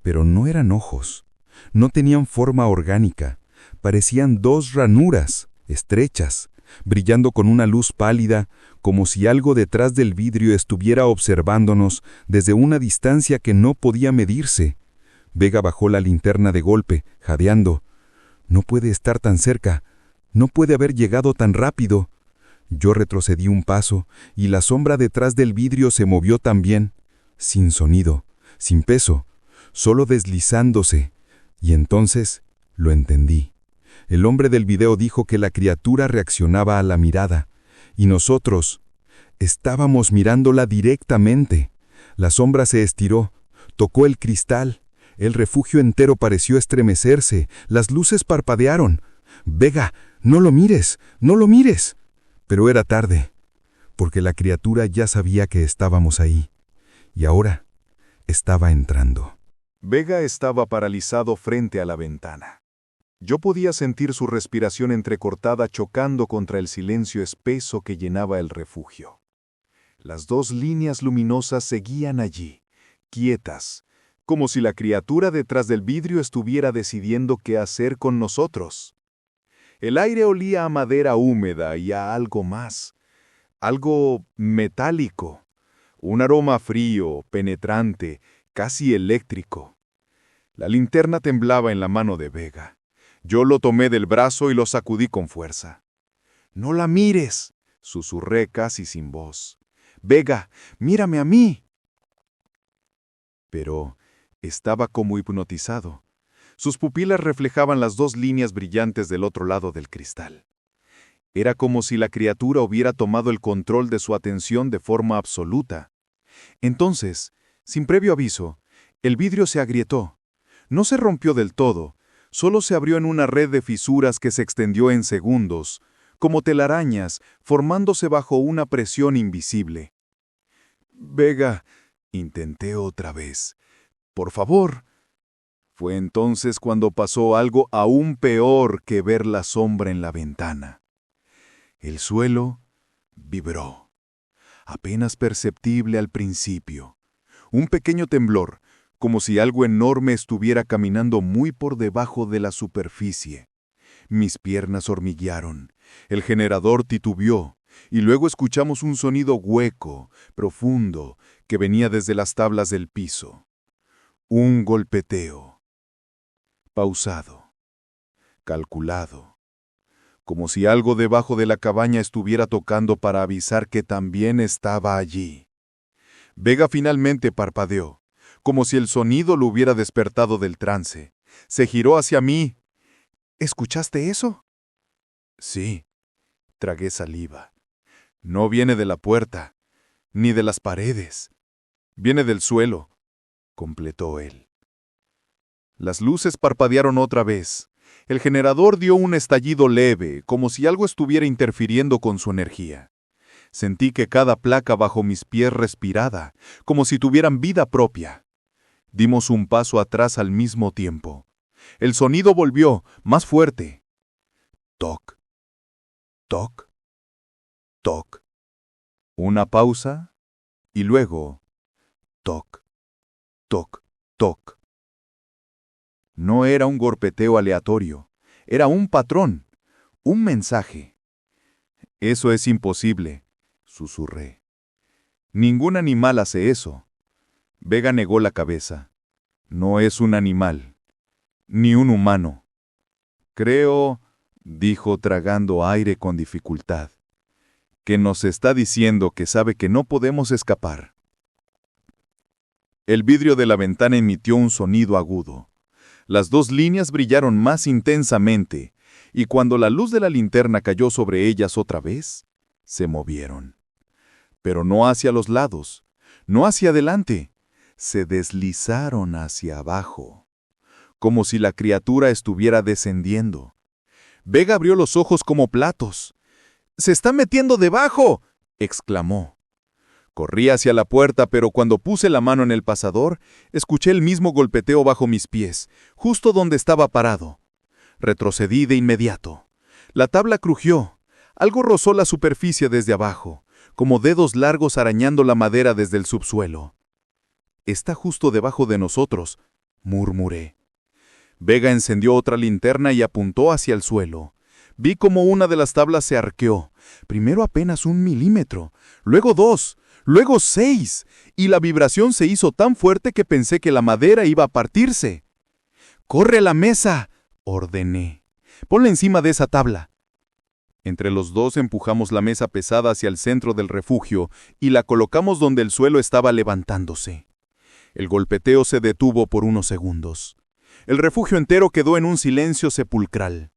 Pero no eran ojos. No tenían forma orgánica. Parecían 2 ranuras, estrechas, brillando con una luz pálida, como si algo detrás del vidrio estuviera observándonos desde una distancia que no podía medirse. Vega bajó la linterna de golpe, jadeando. No puede estar tan cerca. No puede haber llegado tan rápido. Yo retrocedí un paso, y la sombra detrás del vidrio se movió también, sin sonido, sin peso, solo deslizándose. Y entonces lo entendí. El hombre del video dijo que la criatura reaccionaba a la mirada, y nosotros estábamos mirándola directamente. La sombra se estiró, tocó el cristal, el refugio entero pareció estremecerse, las luces parpadearon. «Vega, no lo mires, no lo mires». Pero era tarde, porque la criatura ya sabía que estábamos ahí, y ahora estaba entrando. Vega estaba paralizado frente a la ventana. Yo podía sentir su respiración entrecortada chocando contra el silencio espeso que llenaba el refugio. Las 2 líneas luminosas seguían allí, quietas, como si la criatura detrás del vidrio estuviera decidiendo qué hacer con nosotros. El aire olía a madera húmeda y a algo más, algo metálico, un aroma frío, penetrante, casi eléctrico. La linterna temblaba en la mano de Vega. Yo lo tomé del brazo y lo sacudí con fuerza. «No la mires», susurré casi sin voz. «Vega, mírame a mí». Pero estaba como hipnotizado. Sus pupilas reflejaban las 2 líneas brillantes del otro lado del cristal. Era como si la criatura hubiera tomado el control de su atención de forma absoluta. Entonces, sin previo aviso, el vidrio se agrietó. No se rompió del todo, solo se abrió en una red de fisuras que se extendió en segundos, como telarañas, formándose bajo una presión invisible. «Vega», intenté otra vez. «Por favor». Fue entonces cuando pasó algo aún peor que ver la sombra en la ventana. El suelo vibró, apenas perceptible al principio. Un pequeño temblor, como si algo enorme estuviera caminando muy por debajo de la superficie. Mis piernas hormiguearon, el generador titubeó, y luego escuchamos un sonido hueco, profundo, que venía desde las tablas del piso. Un golpeteo. Pausado, calculado, como si algo debajo de la cabaña estuviera tocando para avisar que también estaba allí. Vega finalmente parpadeó, como si el sonido lo hubiera despertado del trance. Se giró hacia mí. «¿Escuchaste eso?» «Sí», tragué saliva. «No viene de la puerta, ni de las paredes. Viene del suelo», completó él. Las luces parpadearon otra vez. El generador dio un estallido leve, como si algo estuviera interfiriendo con su energía. Sentí que cada placa bajo mis pies respiraba, como si tuvieran vida propia. Dimos un paso atrás al mismo tiempo. El sonido volvió, más fuerte. Toc, toc, toc. Una pausa, y luego toc, toc, toc. No era un golpeteo aleatorio, era un patrón, un mensaje. «Eso es imposible», susurré. «Ningún animal hace eso». Vega negó la cabeza. «No es un animal, ni un humano». «Creo», dijo tragando aire con dificultad, «que nos está diciendo que sabe que no podemos escapar». El vidrio de la ventana emitió un sonido agudo. Las 2 líneas brillaron más intensamente, y cuando la luz de la linterna cayó sobre ellas otra vez, se movieron. Pero no hacia los lados, no hacia adelante, se deslizaron hacia abajo, como si la criatura estuviera descendiendo. Vega abrió los ojos como platos. ¡Se está metiendo debajo!, exclamó. Corrí hacia la puerta, pero cuando puse la mano en el pasador, escuché el mismo golpeteo bajo mis pies, justo donde estaba parado. Retrocedí de inmediato. La tabla crujió. Algo rozó la superficie desde abajo, como dedos largos arañando la madera desde el subsuelo. «Está justo debajo de nosotros», murmuré. Vega encendió otra linterna y apuntó hacia el suelo. Vi cómo una de las tablas se arqueó, primero apenas 1 milímetro, luego 2, luego 6, y la vibración se hizo tan fuerte que pensé que la madera iba a partirse. «¡Corre a la mesa!», ordené. «Ponla encima de esa tabla». Entre los dos empujamos la mesa pesada hacia el centro del refugio y la colocamos donde el suelo estaba levantándose. El golpeteo se detuvo por unos segundos. El refugio entero quedó en un silencio sepulcral.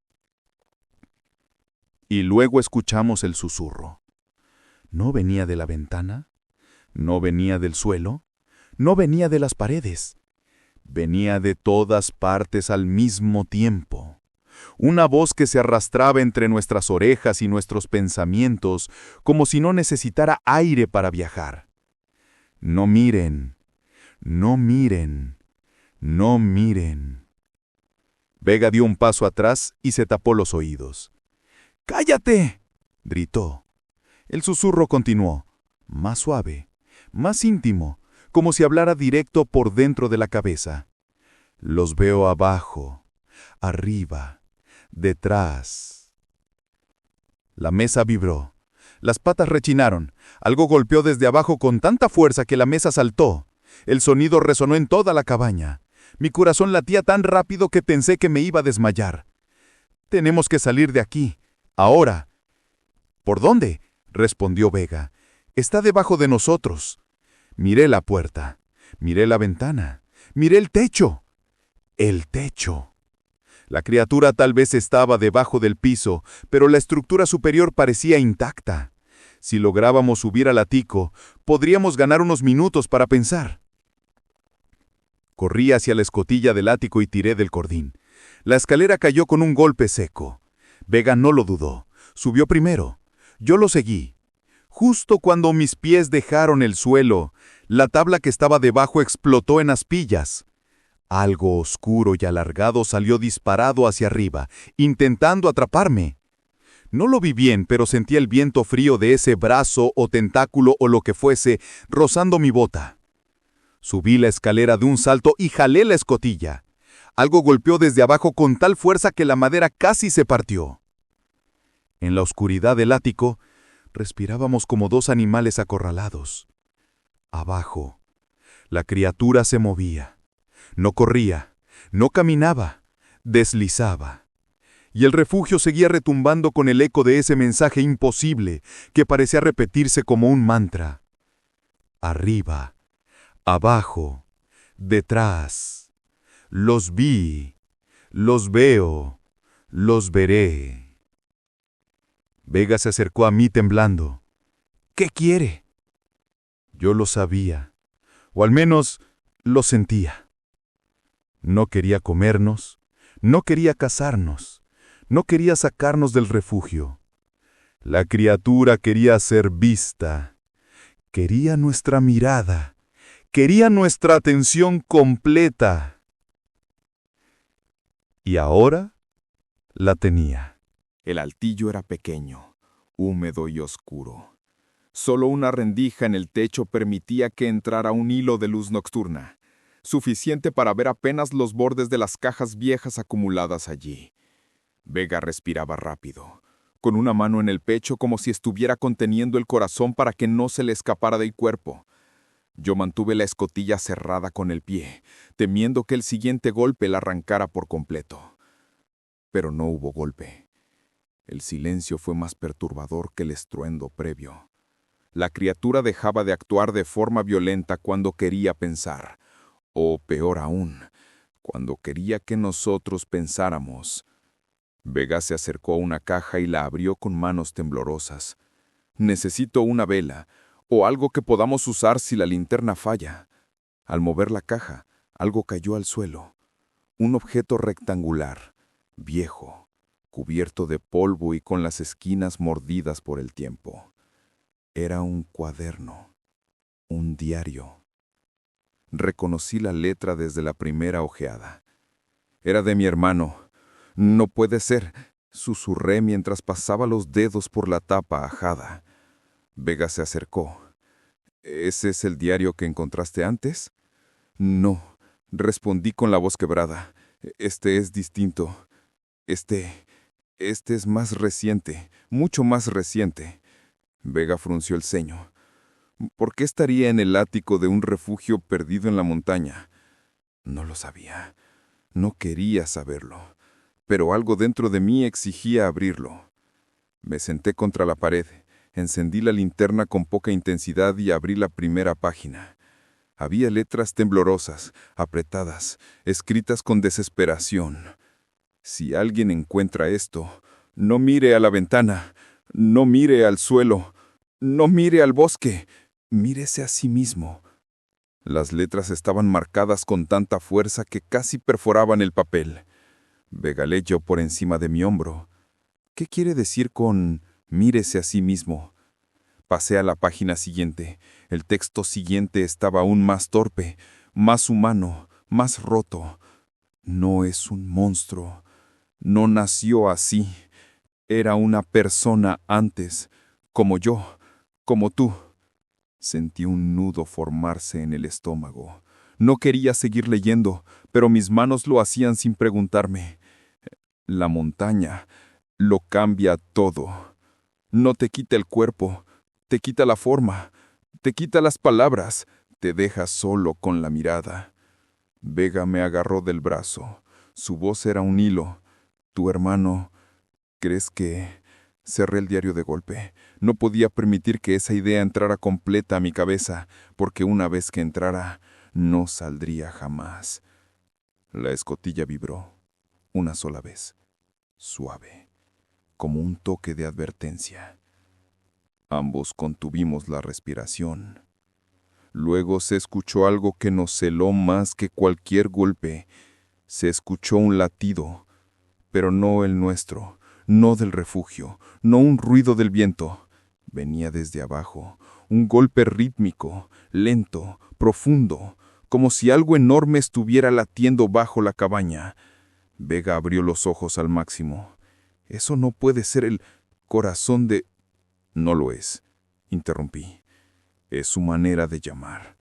Y luego escuchamos el susurro. No venía de la ventana, no venía del suelo, no venía de las paredes. Venía de todas partes al mismo tiempo. Una voz que se arrastraba entre nuestras orejas y nuestros pensamientos, como si no necesitara aire para viajar. No miren, no miren, no miren. Vega dio un paso atrás y se tapó los oídos. «¡Cállate!», gritó. El susurro continuó, más suave, más íntimo, como si hablara directo por dentro de la cabeza. «Los veo abajo, arriba, detrás». La mesa vibró. Las patas rechinaron. Algo golpeó desde abajo con tanta fuerza que la mesa saltó. El sonido resonó en toda la cabaña. Mi corazón latía tan rápido que pensé que me iba a desmayar. «Tenemos que salir de aquí, ahora». «¿Por dónde?», respondió Vega. «Está debajo de nosotros». Miré la puerta, miré la ventana, miré el techo. El techo. La criatura tal vez estaba debajo del piso, pero la estructura superior parecía intacta. Si lográbamos subir al ático, podríamos ganar unos minutos para pensar. Corrí hacia la escotilla del ático y tiré del cordín. La escalera cayó con un golpe seco. Vega no lo dudó. Subió primero. Yo lo seguí. Justo cuando mis pies dejaron el suelo, la tabla que estaba debajo explotó en astillas. Algo oscuro y alargado salió disparado hacia arriba, intentando atraparme. No lo vi bien, pero sentí el viento frío de ese brazo o tentáculo o lo que fuese, rozando mi bota. Subí la escalera de un salto y jalé la escotilla. Algo golpeó desde abajo con tal fuerza que la madera casi se partió. En la oscuridad del ático, respirábamos como dos animales acorralados. Abajo, la criatura se movía. No corría, no caminaba, deslizaba. Y el refugio seguía retumbando con el eco de ese mensaje imposible que parecía repetirse como un mantra. Arriba, abajo, detrás. Los vi, los veo, los veré. Vega se acercó a mí temblando. ¿Qué quiere? Yo lo sabía, o al menos lo sentía. No quería comernos, no quería cazarnos, no quería sacarnos del refugio. La criatura quería ser vista, quería nuestra mirada, quería nuestra atención completa. Y ahora la tenía. El altillo era pequeño, húmedo y oscuro. Solo una rendija en el techo permitía que entrara un hilo de luz nocturna, suficiente para ver apenas los bordes de las cajas viejas acumuladas allí. Vega respiraba rápido, con una mano en el pecho como si estuviera conteniendo el corazón para que no se le escapara del cuerpo. Yo mantuve la escotilla cerrada con el pie, temiendo que el siguiente golpe la arrancara por completo. Pero no hubo golpe. El silencio fue más perturbador que el estruendo previo. La criatura dejaba de actuar de forma violenta cuando quería pensar, o peor aún, cuando quería que nosotros pensáramos. Vega se acercó a una caja y la abrió con manos temblorosas. «Necesito una vela, o algo que podamos usar si la linterna falla». Al mover la caja, algo cayó al suelo. Un objeto rectangular, viejo, cubierto de polvo y con las esquinas mordidas por el tiempo. Era un cuaderno, un diario. Reconocí la letra desde la primera ojeada. Era de mi hermano. No puede ser, susurré mientras pasaba los dedos por la tapa ajada. Vega se acercó. ¿Ese es el diario que encontraste antes? No, respondí con la voz quebrada. Este es distinto. Este es más reciente, mucho más reciente. Vega frunció el ceño. ¿Por qué estaría en el ático de un refugio perdido en la montaña? No lo sabía. No quería saberlo. Pero algo dentro de mí exigía abrirlo. Me senté contra la pared, encendí la linterna con poca intensidad y abrí la primera página. Había letras temblorosas, apretadas, escritas con desesperación. Si alguien encuentra esto, no mire a la ventana, no mire al suelo, no mire al bosque. Mírese a sí mismo. Las letras estaban marcadas con tanta fuerza que casi perforaban el papel. Vega leyó por encima de mi hombro. ¿Qué quiere decir con mírese a sí mismo? Pasé a la página siguiente. El texto siguiente estaba aún más torpe, más humano, más roto. No es un monstruo. No nació así. Era una persona antes, como yo, como tú. Sentí un nudo formarse en el estómago. No quería seguir leyendo, pero mis manos lo hacían sin preguntarme. La montaña lo cambia todo. No te quita el cuerpo, te quita la forma, te quita las palabras, te deja solo con la mirada. Vega me agarró del brazo. Su voz era un hilo. Tu hermano, ¿crees que...? Cerré el diario de golpe. No podía permitir que esa idea entrara completa a mi cabeza, porque una vez que entrara, no saldría jamás. La escotilla vibró, una sola vez, suave, como un toque de advertencia. Ambos contuvimos la respiración. Luego se escuchó algo que nos heló más que cualquier golpe. Se escuchó un latido, pero no el nuestro. No del refugio, no un ruido del viento. Venía desde abajo, un golpe rítmico, lento, profundo, como si algo enorme estuviera latiendo bajo la cabaña. Vega abrió los ojos al máximo. Eso no puede ser el corazón de... No lo es, interrumpí. Es su manera de llamar.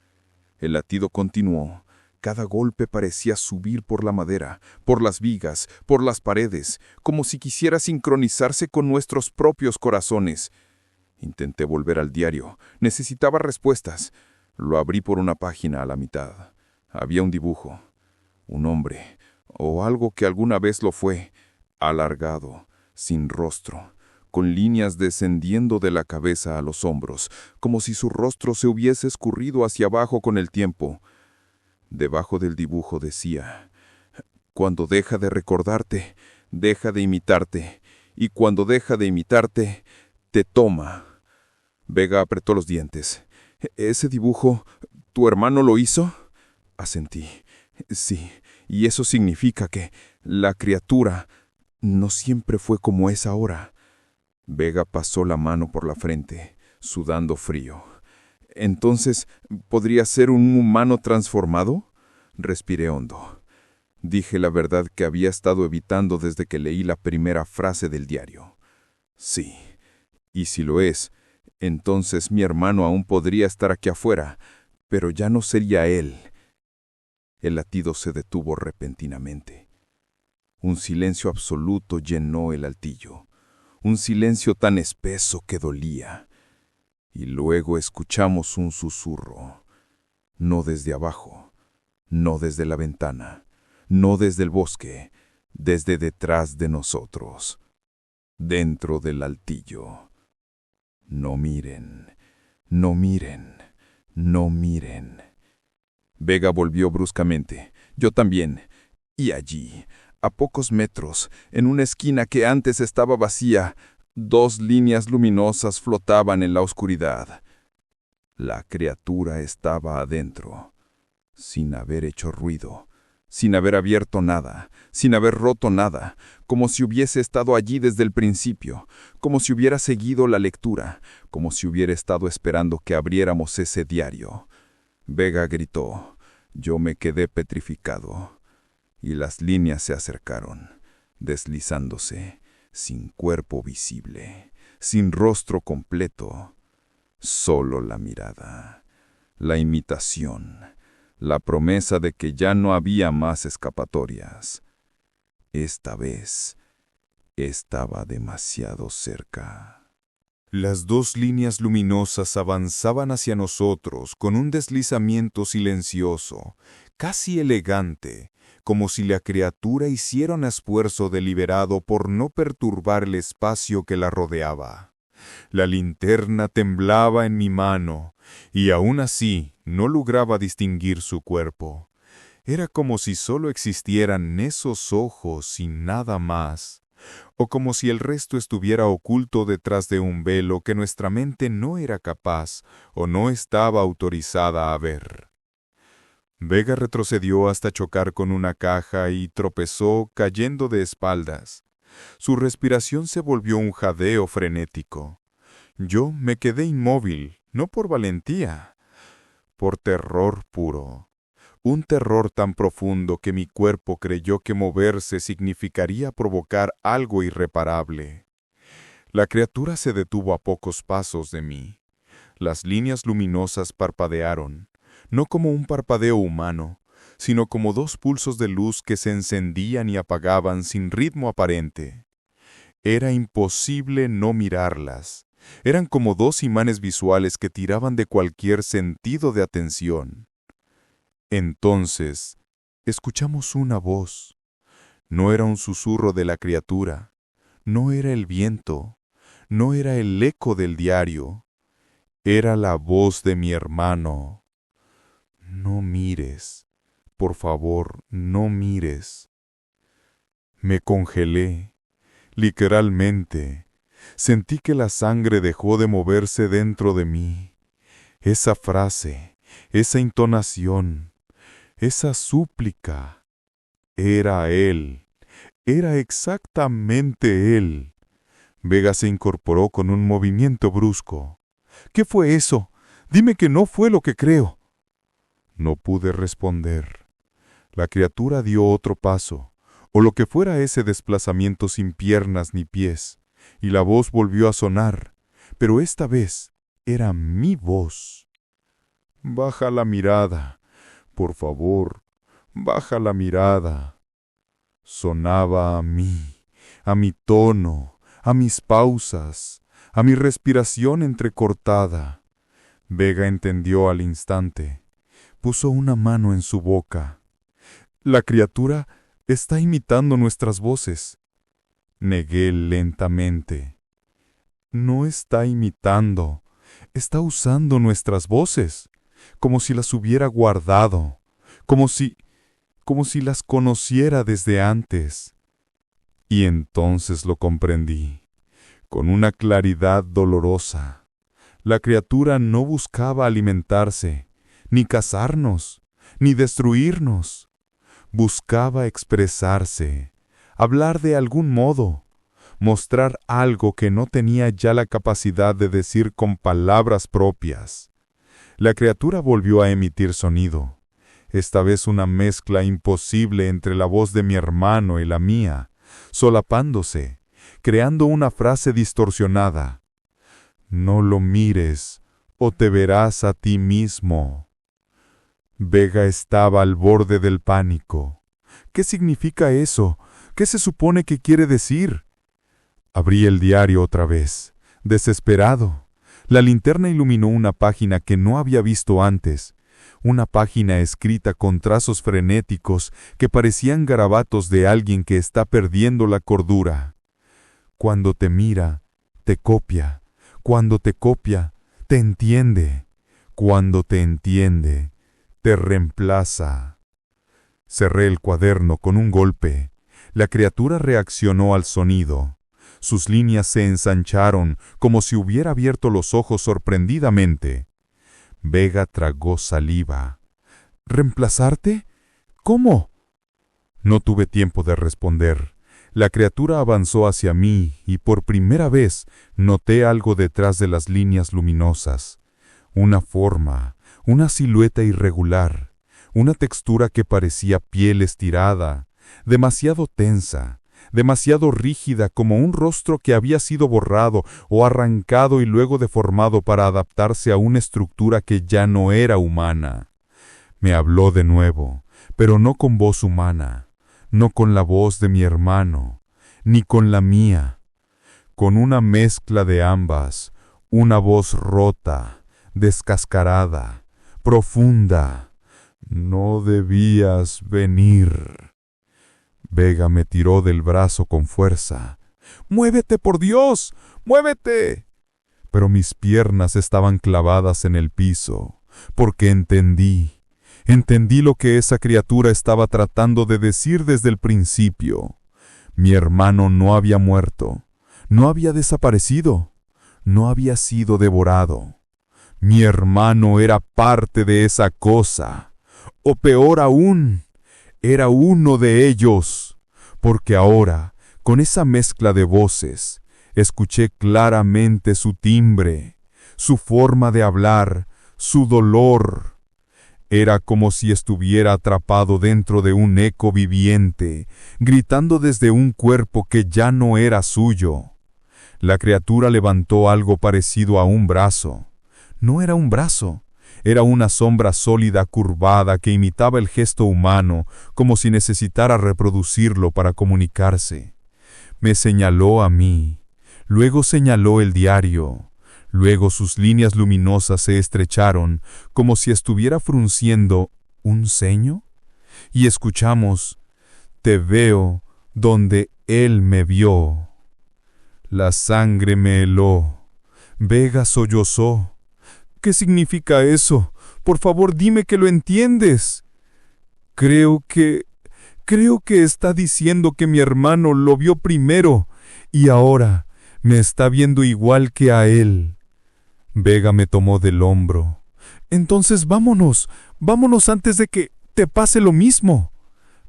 El latido continuó. Cada golpe parecía subir por la madera, por las vigas, por las paredes, como si quisiera sincronizarse con nuestros propios corazones. Intenté volver al diario. Necesitaba respuestas. Lo abrí por una página a la mitad. Había un dibujo. Un hombre, o algo que alguna vez lo fue, alargado, sin rostro, con líneas descendiendo de la cabeza a los hombros, como si su rostro se hubiese escurrido hacia abajo con el tiempo. Debajo del dibujo decía: cuando deja de recordarte, deja de imitarte, y cuando deja de imitarte, te toma. Vega apretó los dientes. ¿Ese dibujo, tu hermano lo hizo? Asentí. Sí, y eso significa que la criatura no siempre fue como es ahora. Vega pasó la mano por la frente, sudando frío. ¿Entonces podría ser un humano transformado? Respiré hondo. Dije la verdad que había estado evitando desde que leí la primera frase del diario. Sí, y si lo es, entonces mi hermano aún podría estar aquí afuera, pero ya no sería él. El latido se detuvo repentinamente. Un silencio absoluto llenó el altillo, un silencio tan espeso que dolía. Y luego escuchamos un susurro, no desde abajo, no desde la ventana, no desde el bosque, desde detrás de nosotros, dentro del altillo. No miren, no miren, no miren. Vega volvió bruscamente, yo también, y allí, a pocos metros, en una esquina que antes estaba vacía, 2 líneas luminosas flotaban en la oscuridad. La criatura estaba adentro. sin haber hecho ruido, sin haber abierto nada, sin haber roto nada, como si hubiese estado allí desde el principio, como si hubiera seguido la lectura, como si hubiera estado esperando que abriéramos ese diario. Vega gritó. Yo me quedé petrificado, y las líneas se acercaron, deslizándose, sin cuerpo visible, sin rostro completo, solo la mirada, la imitación, la promesa de que ya no había más escapatorias. Esta vez estaba demasiado cerca. Las dos líneas luminosas avanzaban hacia nosotros con un deslizamiento silencioso, casi elegante, como si la criatura hiciera un esfuerzo deliberado por no perturbar el espacio que la rodeaba. La linterna temblaba en mi mano, y aún así no lograba distinguir su cuerpo. Era como si solo existieran esos ojos y nada más, o como si el resto estuviera oculto detrás de un velo que nuestra mente no era capaz o no estaba autorizada a ver. Vega retrocedió hasta chocar con una caja y tropezó, cayendo de espaldas. Su respiración se volvió un jadeo frenético. Yo me quedé inmóvil, no por valentía, por terror puro. Un terror tan profundo que mi cuerpo creyó que moverse significaría provocar algo irreparable. La criatura se detuvo a pocos pasos de mí. Las líneas luminosas parpadearon, no como un parpadeo humano, sino como dos pulsos de luz que se encendían y apagaban sin ritmo aparente. Era imposible no mirarlas. Eran como dos imanes visuales que tiraban de cualquier sentido de atención. Entonces, escuchamos una voz. No era un susurro de la criatura, no era el viento, no era el eco del diario. Era la voz de mi hermano. No mires, por favor, no mires. Me congelé, literalmente. Sentí que la sangre dejó de moverse dentro de mí. Esa frase, esa entonación, esa súplica, era él, era exactamente él. Vega se incorporó con un movimiento brusco. ¿Qué fue eso? Dime que no fue lo que creo. No pude responder. La criatura dio otro paso, o lo que fuera ese desplazamiento sin piernas ni pies, y la voz volvió a sonar, pero esta vez era mi voz. Baja la mirada, por favor, baja la mirada. Sonaba a mí, a mi tono, a mis pausas, a mi respiración entrecortada. Vega entendió al instante. Puso una mano en su boca. La criatura está imitando nuestras voces. Negué lentamente. No está imitando, está usando nuestras voces, como si las hubiera guardado, como si las conociera desde antes. Y entonces lo comprendí, con una claridad dolorosa. La criatura no buscaba alimentarse, ni cazarnos, ni destruirnos. Buscaba expresarse, hablar de algún modo, mostrar algo que no tenía ya la capacidad de decir con palabras propias. La criatura volvió a emitir sonido, esta vez una mezcla imposible entre la voz de mi hermano y la mía, solapándose, creando una frase distorsionada. No lo mires, o te verás a ti mismo. Vega estaba al borde del pánico. ¿Qué significa eso? ¿Qué se supone que quiere decir? Abrí el diario otra vez, desesperado. La linterna iluminó una página que no había visto antes, una página escrita con trazos frenéticos que parecían garabatos de alguien que está perdiendo la cordura. Cuando te mira, te copia. Cuando te copia, te entiende. Cuando te entiende, te reemplaza. Cerré el cuaderno con un golpe. La criatura reaccionó al sonido. Sus líneas se ensancharon como si hubiera abierto los ojos sorprendidamente. Vega tragó saliva. ¿Reemplazarte? ¿Cómo? No tuve tiempo de responder. La criatura avanzó hacia mí y por primera vez noté algo detrás de las líneas luminosas. Una forma, una silueta irregular, una textura que parecía piel estirada, demasiado tensa, demasiado rígida como un rostro que había sido borrado o arrancado y luego deformado para adaptarse a una estructura que ya no era humana. Me habló de nuevo, pero no con voz humana, no con la voz de mi hermano, ni con la mía, con una mezcla de ambas, una voz rota, descascarada, profunda. No debías venir. Vega me tiró del brazo con fuerza. ¡Muévete, por Dios! ¡Muévete! Pero mis piernas estaban clavadas en el piso, porque entendí lo que esa criatura estaba tratando de decir desde el principio. Mi hermano no había muerto, no había desaparecido, no había sido devorado. Mi hermano era parte de esa cosa, o peor aún, era uno de ellos, porque ahora, con esa mezcla de voces, escuché claramente su timbre, su forma de hablar, su dolor. Era como si estuviera atrapado dentro de un eco viviente, gritando desde un cuerpo que ya no era suyo. La criatura levantó algo parecido a un brazo. No era un brazo, era una sombra sólida curvada que imitaba el gesto humano, como si necesitara reproducirlo para comunicarse. Me señaló a mí, luego señaló el diario. Luego sus líneas luminosas se estrecharon, como si estuviera frunciendo un ceño, y escuchamos: «Te veo donde él me vio». La sangre me heló. Vega sollozó. «¿Qué significa eso? Por favor, dime que lo entiendes». Creo que está diciendo que mi hermano lo vio primero, y ahora me está viendo igual que a él». Vega me tomó del hombro. «Entonces vámonos antes de que te pase lo mismo».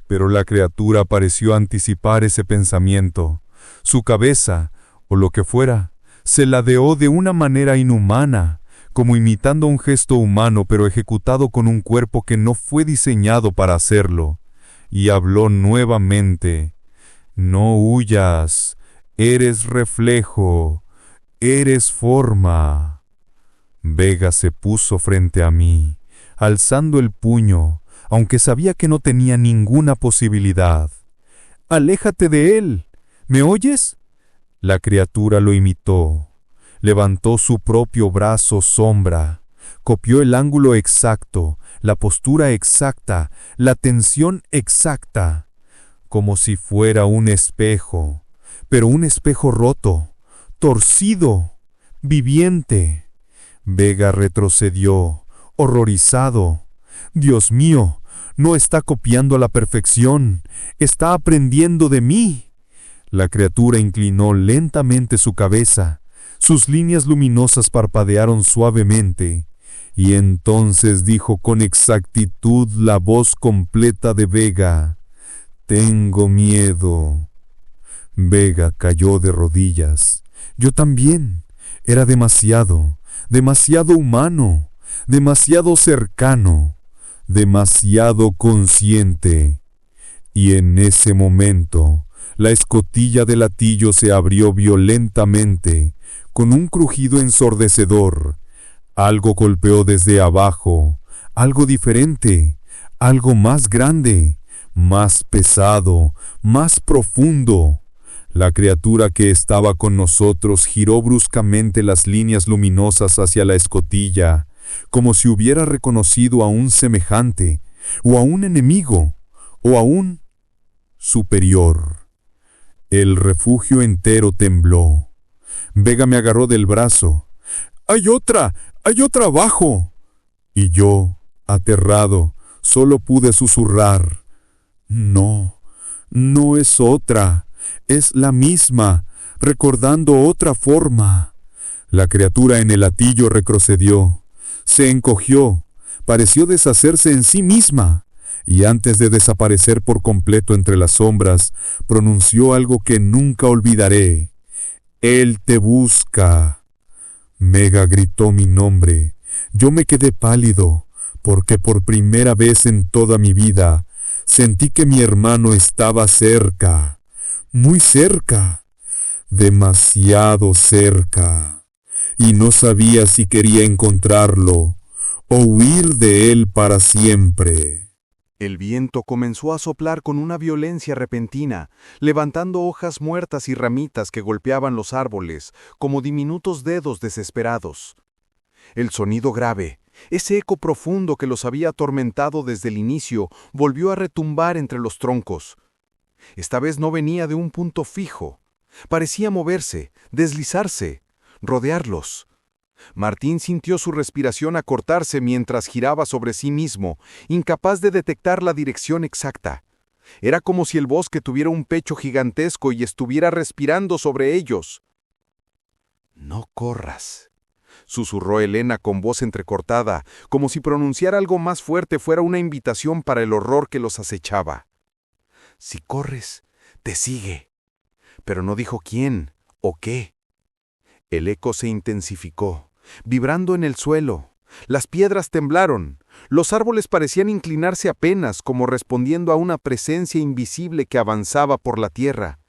Pero la criatura pareció anticipar ese pensamiento. Su cabeza, o lo que fuera, se ladeó de una manera inhumana, como imitando un gesto humano pero ejecutado con un cuerpo que no fue diseñado para hacerlo, y habló nuevamente: «No huyas, eres reflejo, eres forma». Vega se puso frente a mí, alzando el puño, aunque sabía que no tenía ninguna posibilidad. «Aléjate de él. ¿Me oyes?» La criatura lo imitó. Levantó su propio brazo sombra, copió el ángulo exacto, la postura exacta, la tensión exacta, como si fuera un espejo, pero un espejo roto, torcido, viviente. Vega retrocedió, horrorizado. «Dios mío, no está copiando a la perfección, está aprendiendo de mí». La criatura inclinó lentamente su cabeza, sus líneas luminosas parpadearon suavemente, y entonces dijo con exactitud la voz completa de Vega: «Tengo miedo». Vega cayó de rodillas. Yo también. Era demasiado humano, demasiado cercano, demasiado consciente. Y en ese momento, la escotilla del latillo se abrió violentamente, con un crujido ensordecedor. Algo golpeó desde abajo, algo diferente, algo más grande, más pesado, más profundo. La criatura que estaba con nosotros giró bruscamente las líneas luminosas hacia la escotilla, como si hubiera reconocido a un semejante, o a un enemigo, o a un superior. El refugio entero tembló. Vega me agarró del brazo. ¡Hay otra abajo! Y yo, aterrado, solo pude susurrar: «No, no es otra. Es la misma, recordando otra forma». La criatura en el latillo retrocedió, se encogió, pareció deshacerse en sí misma, y antes de desaparecer por completo entre las sombras, pronunció algo que nunca olvidaré. «Él te busca». Mega gritó mi nombre. Yo me quedé pálido, porque por primera vez en toda mi vida sentí que mi hermano estaba cerca, muy cerca, demasiado cerca, y no sabía si quería encontrarlo o huir de él para siempre. El viento comenzó a soplar con una violencia repentina, levantando hojas muertas y ramitas que golpeaban los árboles como diminutos dedos desesperados. El sonido grave, ese eco profundo que los había atormentado desde el inicio, volvió a retumbar entre los troncos. Esta vez no venía de un punto fijo. Parecía moverse, deslizarse, rodearlos. Martín sintió su respiración acortarse mientras giraba sobre sí mismo, incapaz de detectar la dirección exacta. Era como si el bosque tuviera un pecho gigantesco y estuviera respirando sobre ellos. «No corras», susurró Elena con voz entrecortada, como si pronunciar algo más fuerte fuera una invitación para el horror que los acechaba. «Si corres, te sigue». Pero no dijo quién o qué. El eco se intensificó, vibrando en el suelo. Las piedras temblaron. Los árboles parecían inclinarse apenas, como respondiendo a una presencia invisible que avanzaba por la tierra.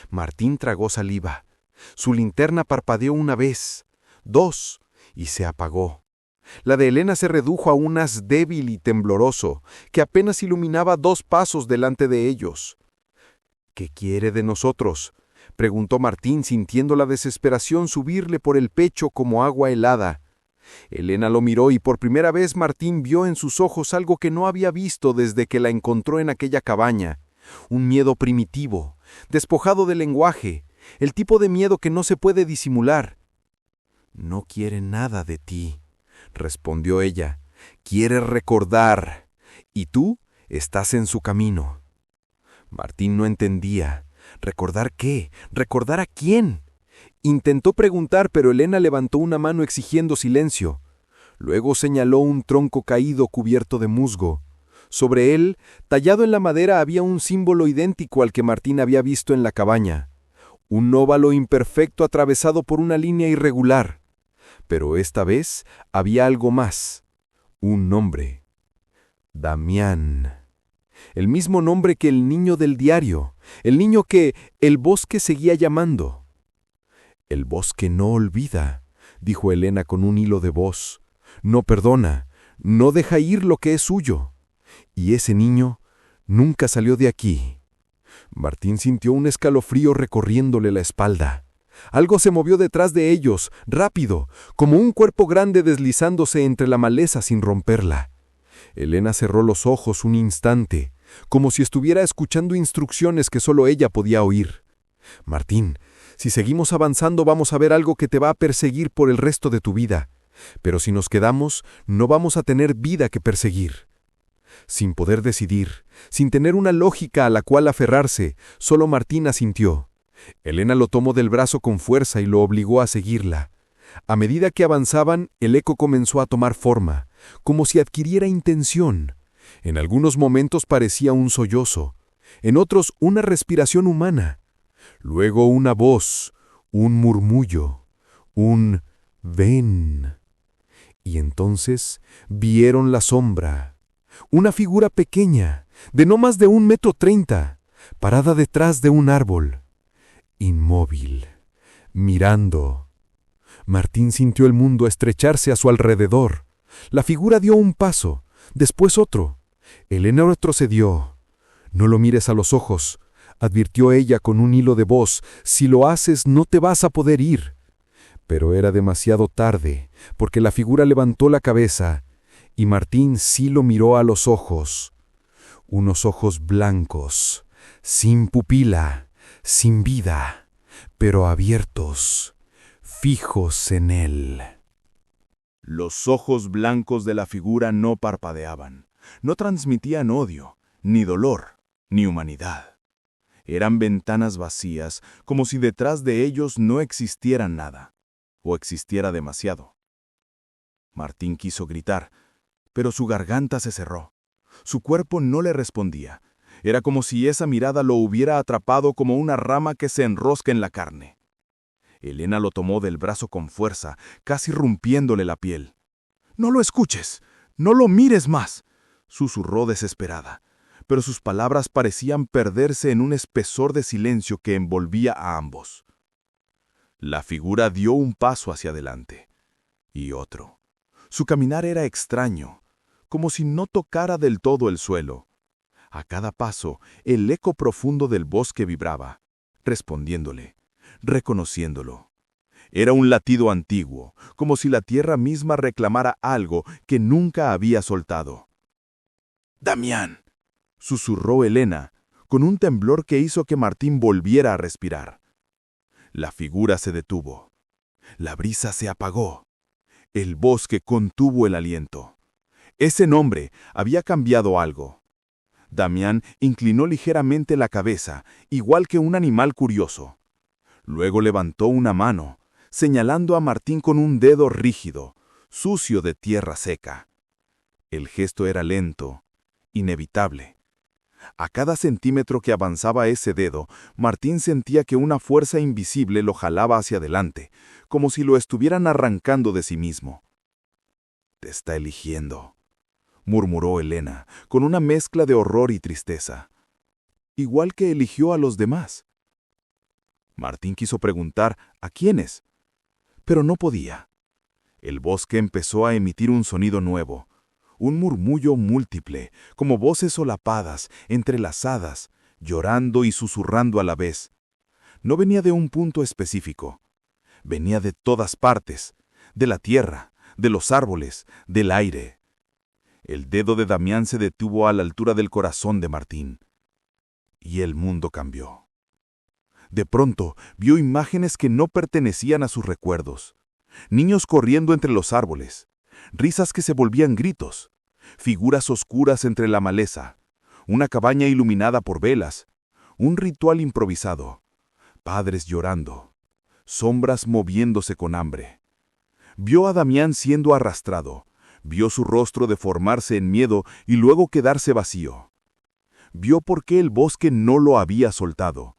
Martín tragó saliva. Su linterna parpadeó una vez, 2, y se apagó. La de Elena se redujo a un haz débil y tembloroso, que apenas iluminaba 2 pasos delante de ellos. «¿Qué quiere de nosotros?», preguntó Martín, sintiendo la desesperación subirle por el pecho como agua helada. Elena lo miró y por primera vez Martín vio en sus ojos algo que no había visto desde que la encontró en aquella cabaña. Un miedo primitivo, despojado de lenguaje, el tipo de miedo que no se puede disimular. «No quiere nada de ti», respondió ella. «Quiere recordar, y tú estás en su camino». Martín no entendía. ¿Recordar qué? ¿Recordar a quién? Intentó preguntar, pero Elena levantó una mano exigiendo silencio. Luego señaló un tronco caído cubierto de musgo. Sobre él, tallado en la madera, había un símbolo idéntico al que Martín había visto en la cabaña. Un óvalo imperfecto atravesado por una línea irregular. Pero esta vez había algo más. Un nombre. Damián. El mismo nombre que el niño del diario, el niño que el bosque seguía llamando. «El bosque no olvida», dijo Elena con un hilo de voz. «No perdona, no deja ir lo que es suyo. Y ese niño nunca salió de aquí». Martín sintió un escalofrío recorriéndole la espalda. Algo se movió detrás de ellos, rápido, como un cuerpo grande deslizándose entre la maleza sin romperla. Elena cerró los ojos un instante, como si estuviera escuchando instrucciones que solo ella podía oír. «Martín, si seguimos avanzando vamos a ver algo que te va a perseguir por el resto de tu vida. Pero si nos quedamos, no vamos a tener vida que perseguir». Sin poder decidir, sin tener una lógica a la cual aferrarse, solo Martín asintió. Elena lo tomó del brazo con fuerza y lo obligó a seguirla. A medida que avanzaban, el eco comenzó a tomar forma, como si adquiriera intención. En algunos momentos parecía un sollozo, en otros una respiración humana. Luego una voz, un murmullo, un «ven». Y entonces vieron la sombra, una figura pequeña, de no más de 1,30 m, parada detrás de un árbol, inmóvil, mirando. Martín sintió el mundo estrecharse a su alrededor. La figura dio un paso, después otro. Elena retrocedió. «No lo mires a los ojos», advirtió ella con un hilo de voz. «Si lo haces, no te vas a poder ir». Pero era demasiado tarde, porque la figura levantó la cabeza, y Martín sí lo miró a los ojos. Unos ojos blancos, sin pupila, sin vida, pero abiertos, fijos en él. Los ojos blancos de la figura no parpadeaban, no transmitían odio, ni dolor, ni humanidad. Eran ventanas vacías, como si detrás de ellos no existiera nada, o existiera demasiado. Martín quiso gritar, pero su garganta se cerró. Su cuerpo no le respondía. Era como si esa mirada lo hubiera atrapado como una rama que se enrosca en la carne. Elena lo tomó del brazo con fuerza, casi rompiéndole la piel. «No lo escuches, no lo mires más», susurró desesperada, pero sus palabras parecían perderse en un espesor de silencio que envolvía a ambos. La figura dio un paso hacia adelante, y otro. Su caminar era extraño, como si no tocara del todo el suelo. A cada paso, el eco profundo del bosque vibraba, respondiéndole, reconociéndolo. Era un latido antiguo, como si la tierra misma reclamara algo que nunca había soltado. «Damián», susurró Elena, con un temblor que hizo que Martín volviera a respirar. La figura se detuvo. La brisa se apagó. El bosque contuvo el aliento. Ese nombre había cambiado algo. Damián inclinó ligeramente la cabeza, igual que un animal curioso. Luego levantó una mano, señalando a Martín con un dedo rígido, sucio de tierra seca. El gesto era lento, inevitable. A cada centímetro que avanzaba ese dedo, Martín sentía que una fuerza invisible lo jalaba hacia adelante, como si lo estuvieran arrancando de sí mismo. «Te está eligiendo», murmuró Elena, con una mezcla de horror y tristeza. «Igual que eligió a los demás». Martín quiso preguntar ¿a quiénes? Pero no podía. El bosque empezó a emitir un sonido nuevo, un murmullo múltiple, como voces solapadas, entrelazadas, llorando y susurrando a la vez. No venía de un punto específico. Venía de todas partes, de la tierra, de los árboles, del aire. El dedo de Damián se detuvo a la altura del corazón de Martín. Y el mundo cambió. De pronto, vio imágenes que no pertenecían a sus recuerdos. Niños corriendo entre los árboles, risas que se volvían gritos, figuras oscuras entre la maleza, una cabaña iluminada por velas, un ritual improvisado, padres llorando, sombras moviéndose con hambre. Vio a Damián siendo arrastrado, vio su rostro deformarse en miedo y luego quedarse vacío. Vio por qué el bosque no lo había soltado.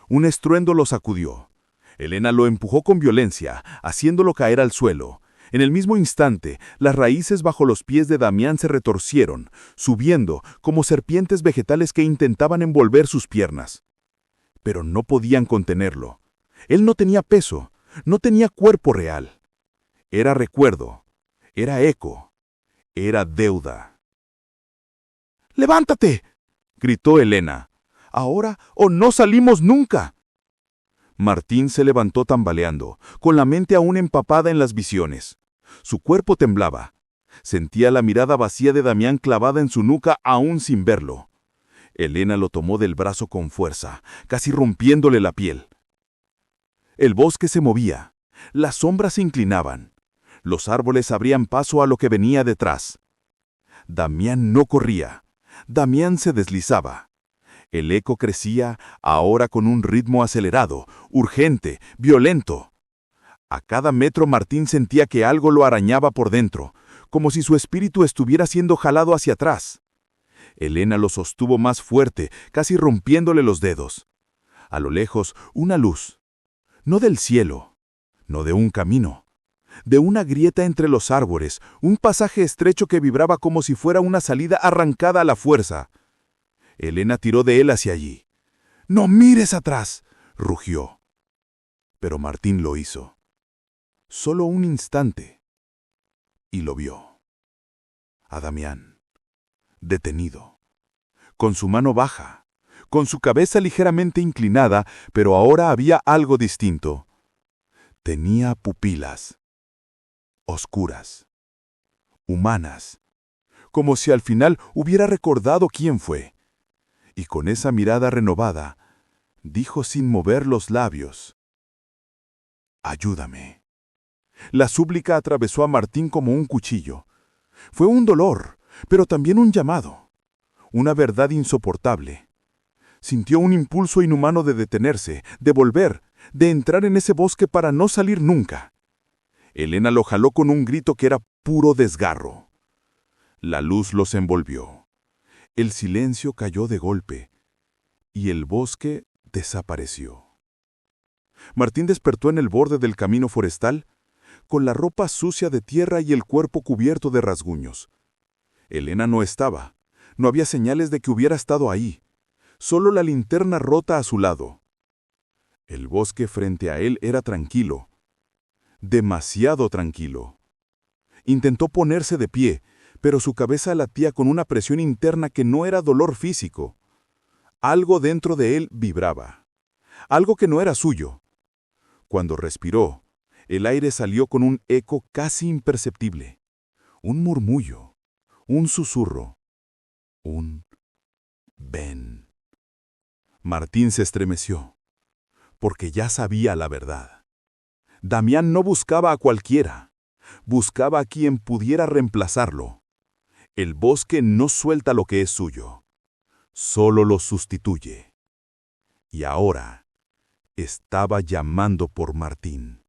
Un estruendo lo sacudió. Elena lo empujó con violencia, haciéndolo caer al suelo. En el mismo instante, las raíces bajo los pies de Damián se retorcieron, subiendo como serpientes vegetales que intentaban envolver sus piernas. Pero no podían contenerlo. Él no tenía peso, no tenía cuerpo real. Era recuerdo, era eco, era deuda. «¡Levántate!», gritó Elena. «Ahora o no salimos nunca». Martín se levantó tambaleando, con la mente aún empapada en las visiones. Su cuerpo temblaba. Sentía la mirada vacía de Damián clavada en su nuca aún sin verlo. Elena lo tomó del brazo con fuerza, casi rompiéndole la piel. El bosque se movía. Las sombras se inclinaban. Los árboles abrían paso a lo que venía detrás. Damián no corría. Damián se deslizaba. El eco crecía, ahora con un ritmo acelerado, urgente, violento. A cada metro Martín sentía que algo lo arañaba por dentro, como si su espíritu estuviera siendo jalado hacia atrás. Elena lo sostuvo más fuerte, casi rompiéndole los dedos. A lo lejos, una luz. No del cielo, no de un camino. De una grieta entre los árboles, un pasaje estrecho que vibraba como si fuera una salida arrancada a la fuerza. Elena tiró de él hacia allí. «¡No mires atrás!», rugió. Pero Martín lo hizo. Solo un instante. Y lo vio. A Damián, detenido, con su mano baja, con su cabeza ligeramente inclinada, pero ahora había algo distinto. Tenía pupilas, oscuras, humanas, como si al final hubiera recordado quién fue. Y con esa mirada renovada, dijo sin mover los labios: «Ayúdame». La súplica atravesó a Martín como un cuchillo. Fue un dolor, pero también un llamado, una verdad insoportable. Sintió un impulso inhumano de detenerse, de volver, de entrar en ese bosque para no salir nunca. Elena lo jaló con un grito que era puro desgarro. La luz los envolvió. El silencio cayó de golpe, y el bosque desapareció. Martín despertó en el borde del camino forestal, con la ropa sucia de tierra y el cuerpo cubierto de rasguños. Elena no estaba. No había señales de que hubiera estado ahí. Solo la linterna rota a su lado. El bosque frente a él era tranquilo. Demasiado tranquilo. Intentó ponerse de pie, pero su cabeza latía con una presión interna que no era dolor físico. Algo dentro de él vibraba. Algo que no era suyo. Cuando respiró, el aire salió con un eco casi imperceptible. Un murmullo, un susurro, un ven. Martín se estremeció, porque ya sabía la verdad. Damián no buscaba a cualquiera, buscaba a quien pudiera reemplazarlo. El bosque no suelta lo que es suyo, solo lo sustituye. Y ahora estaba llamando por Martín.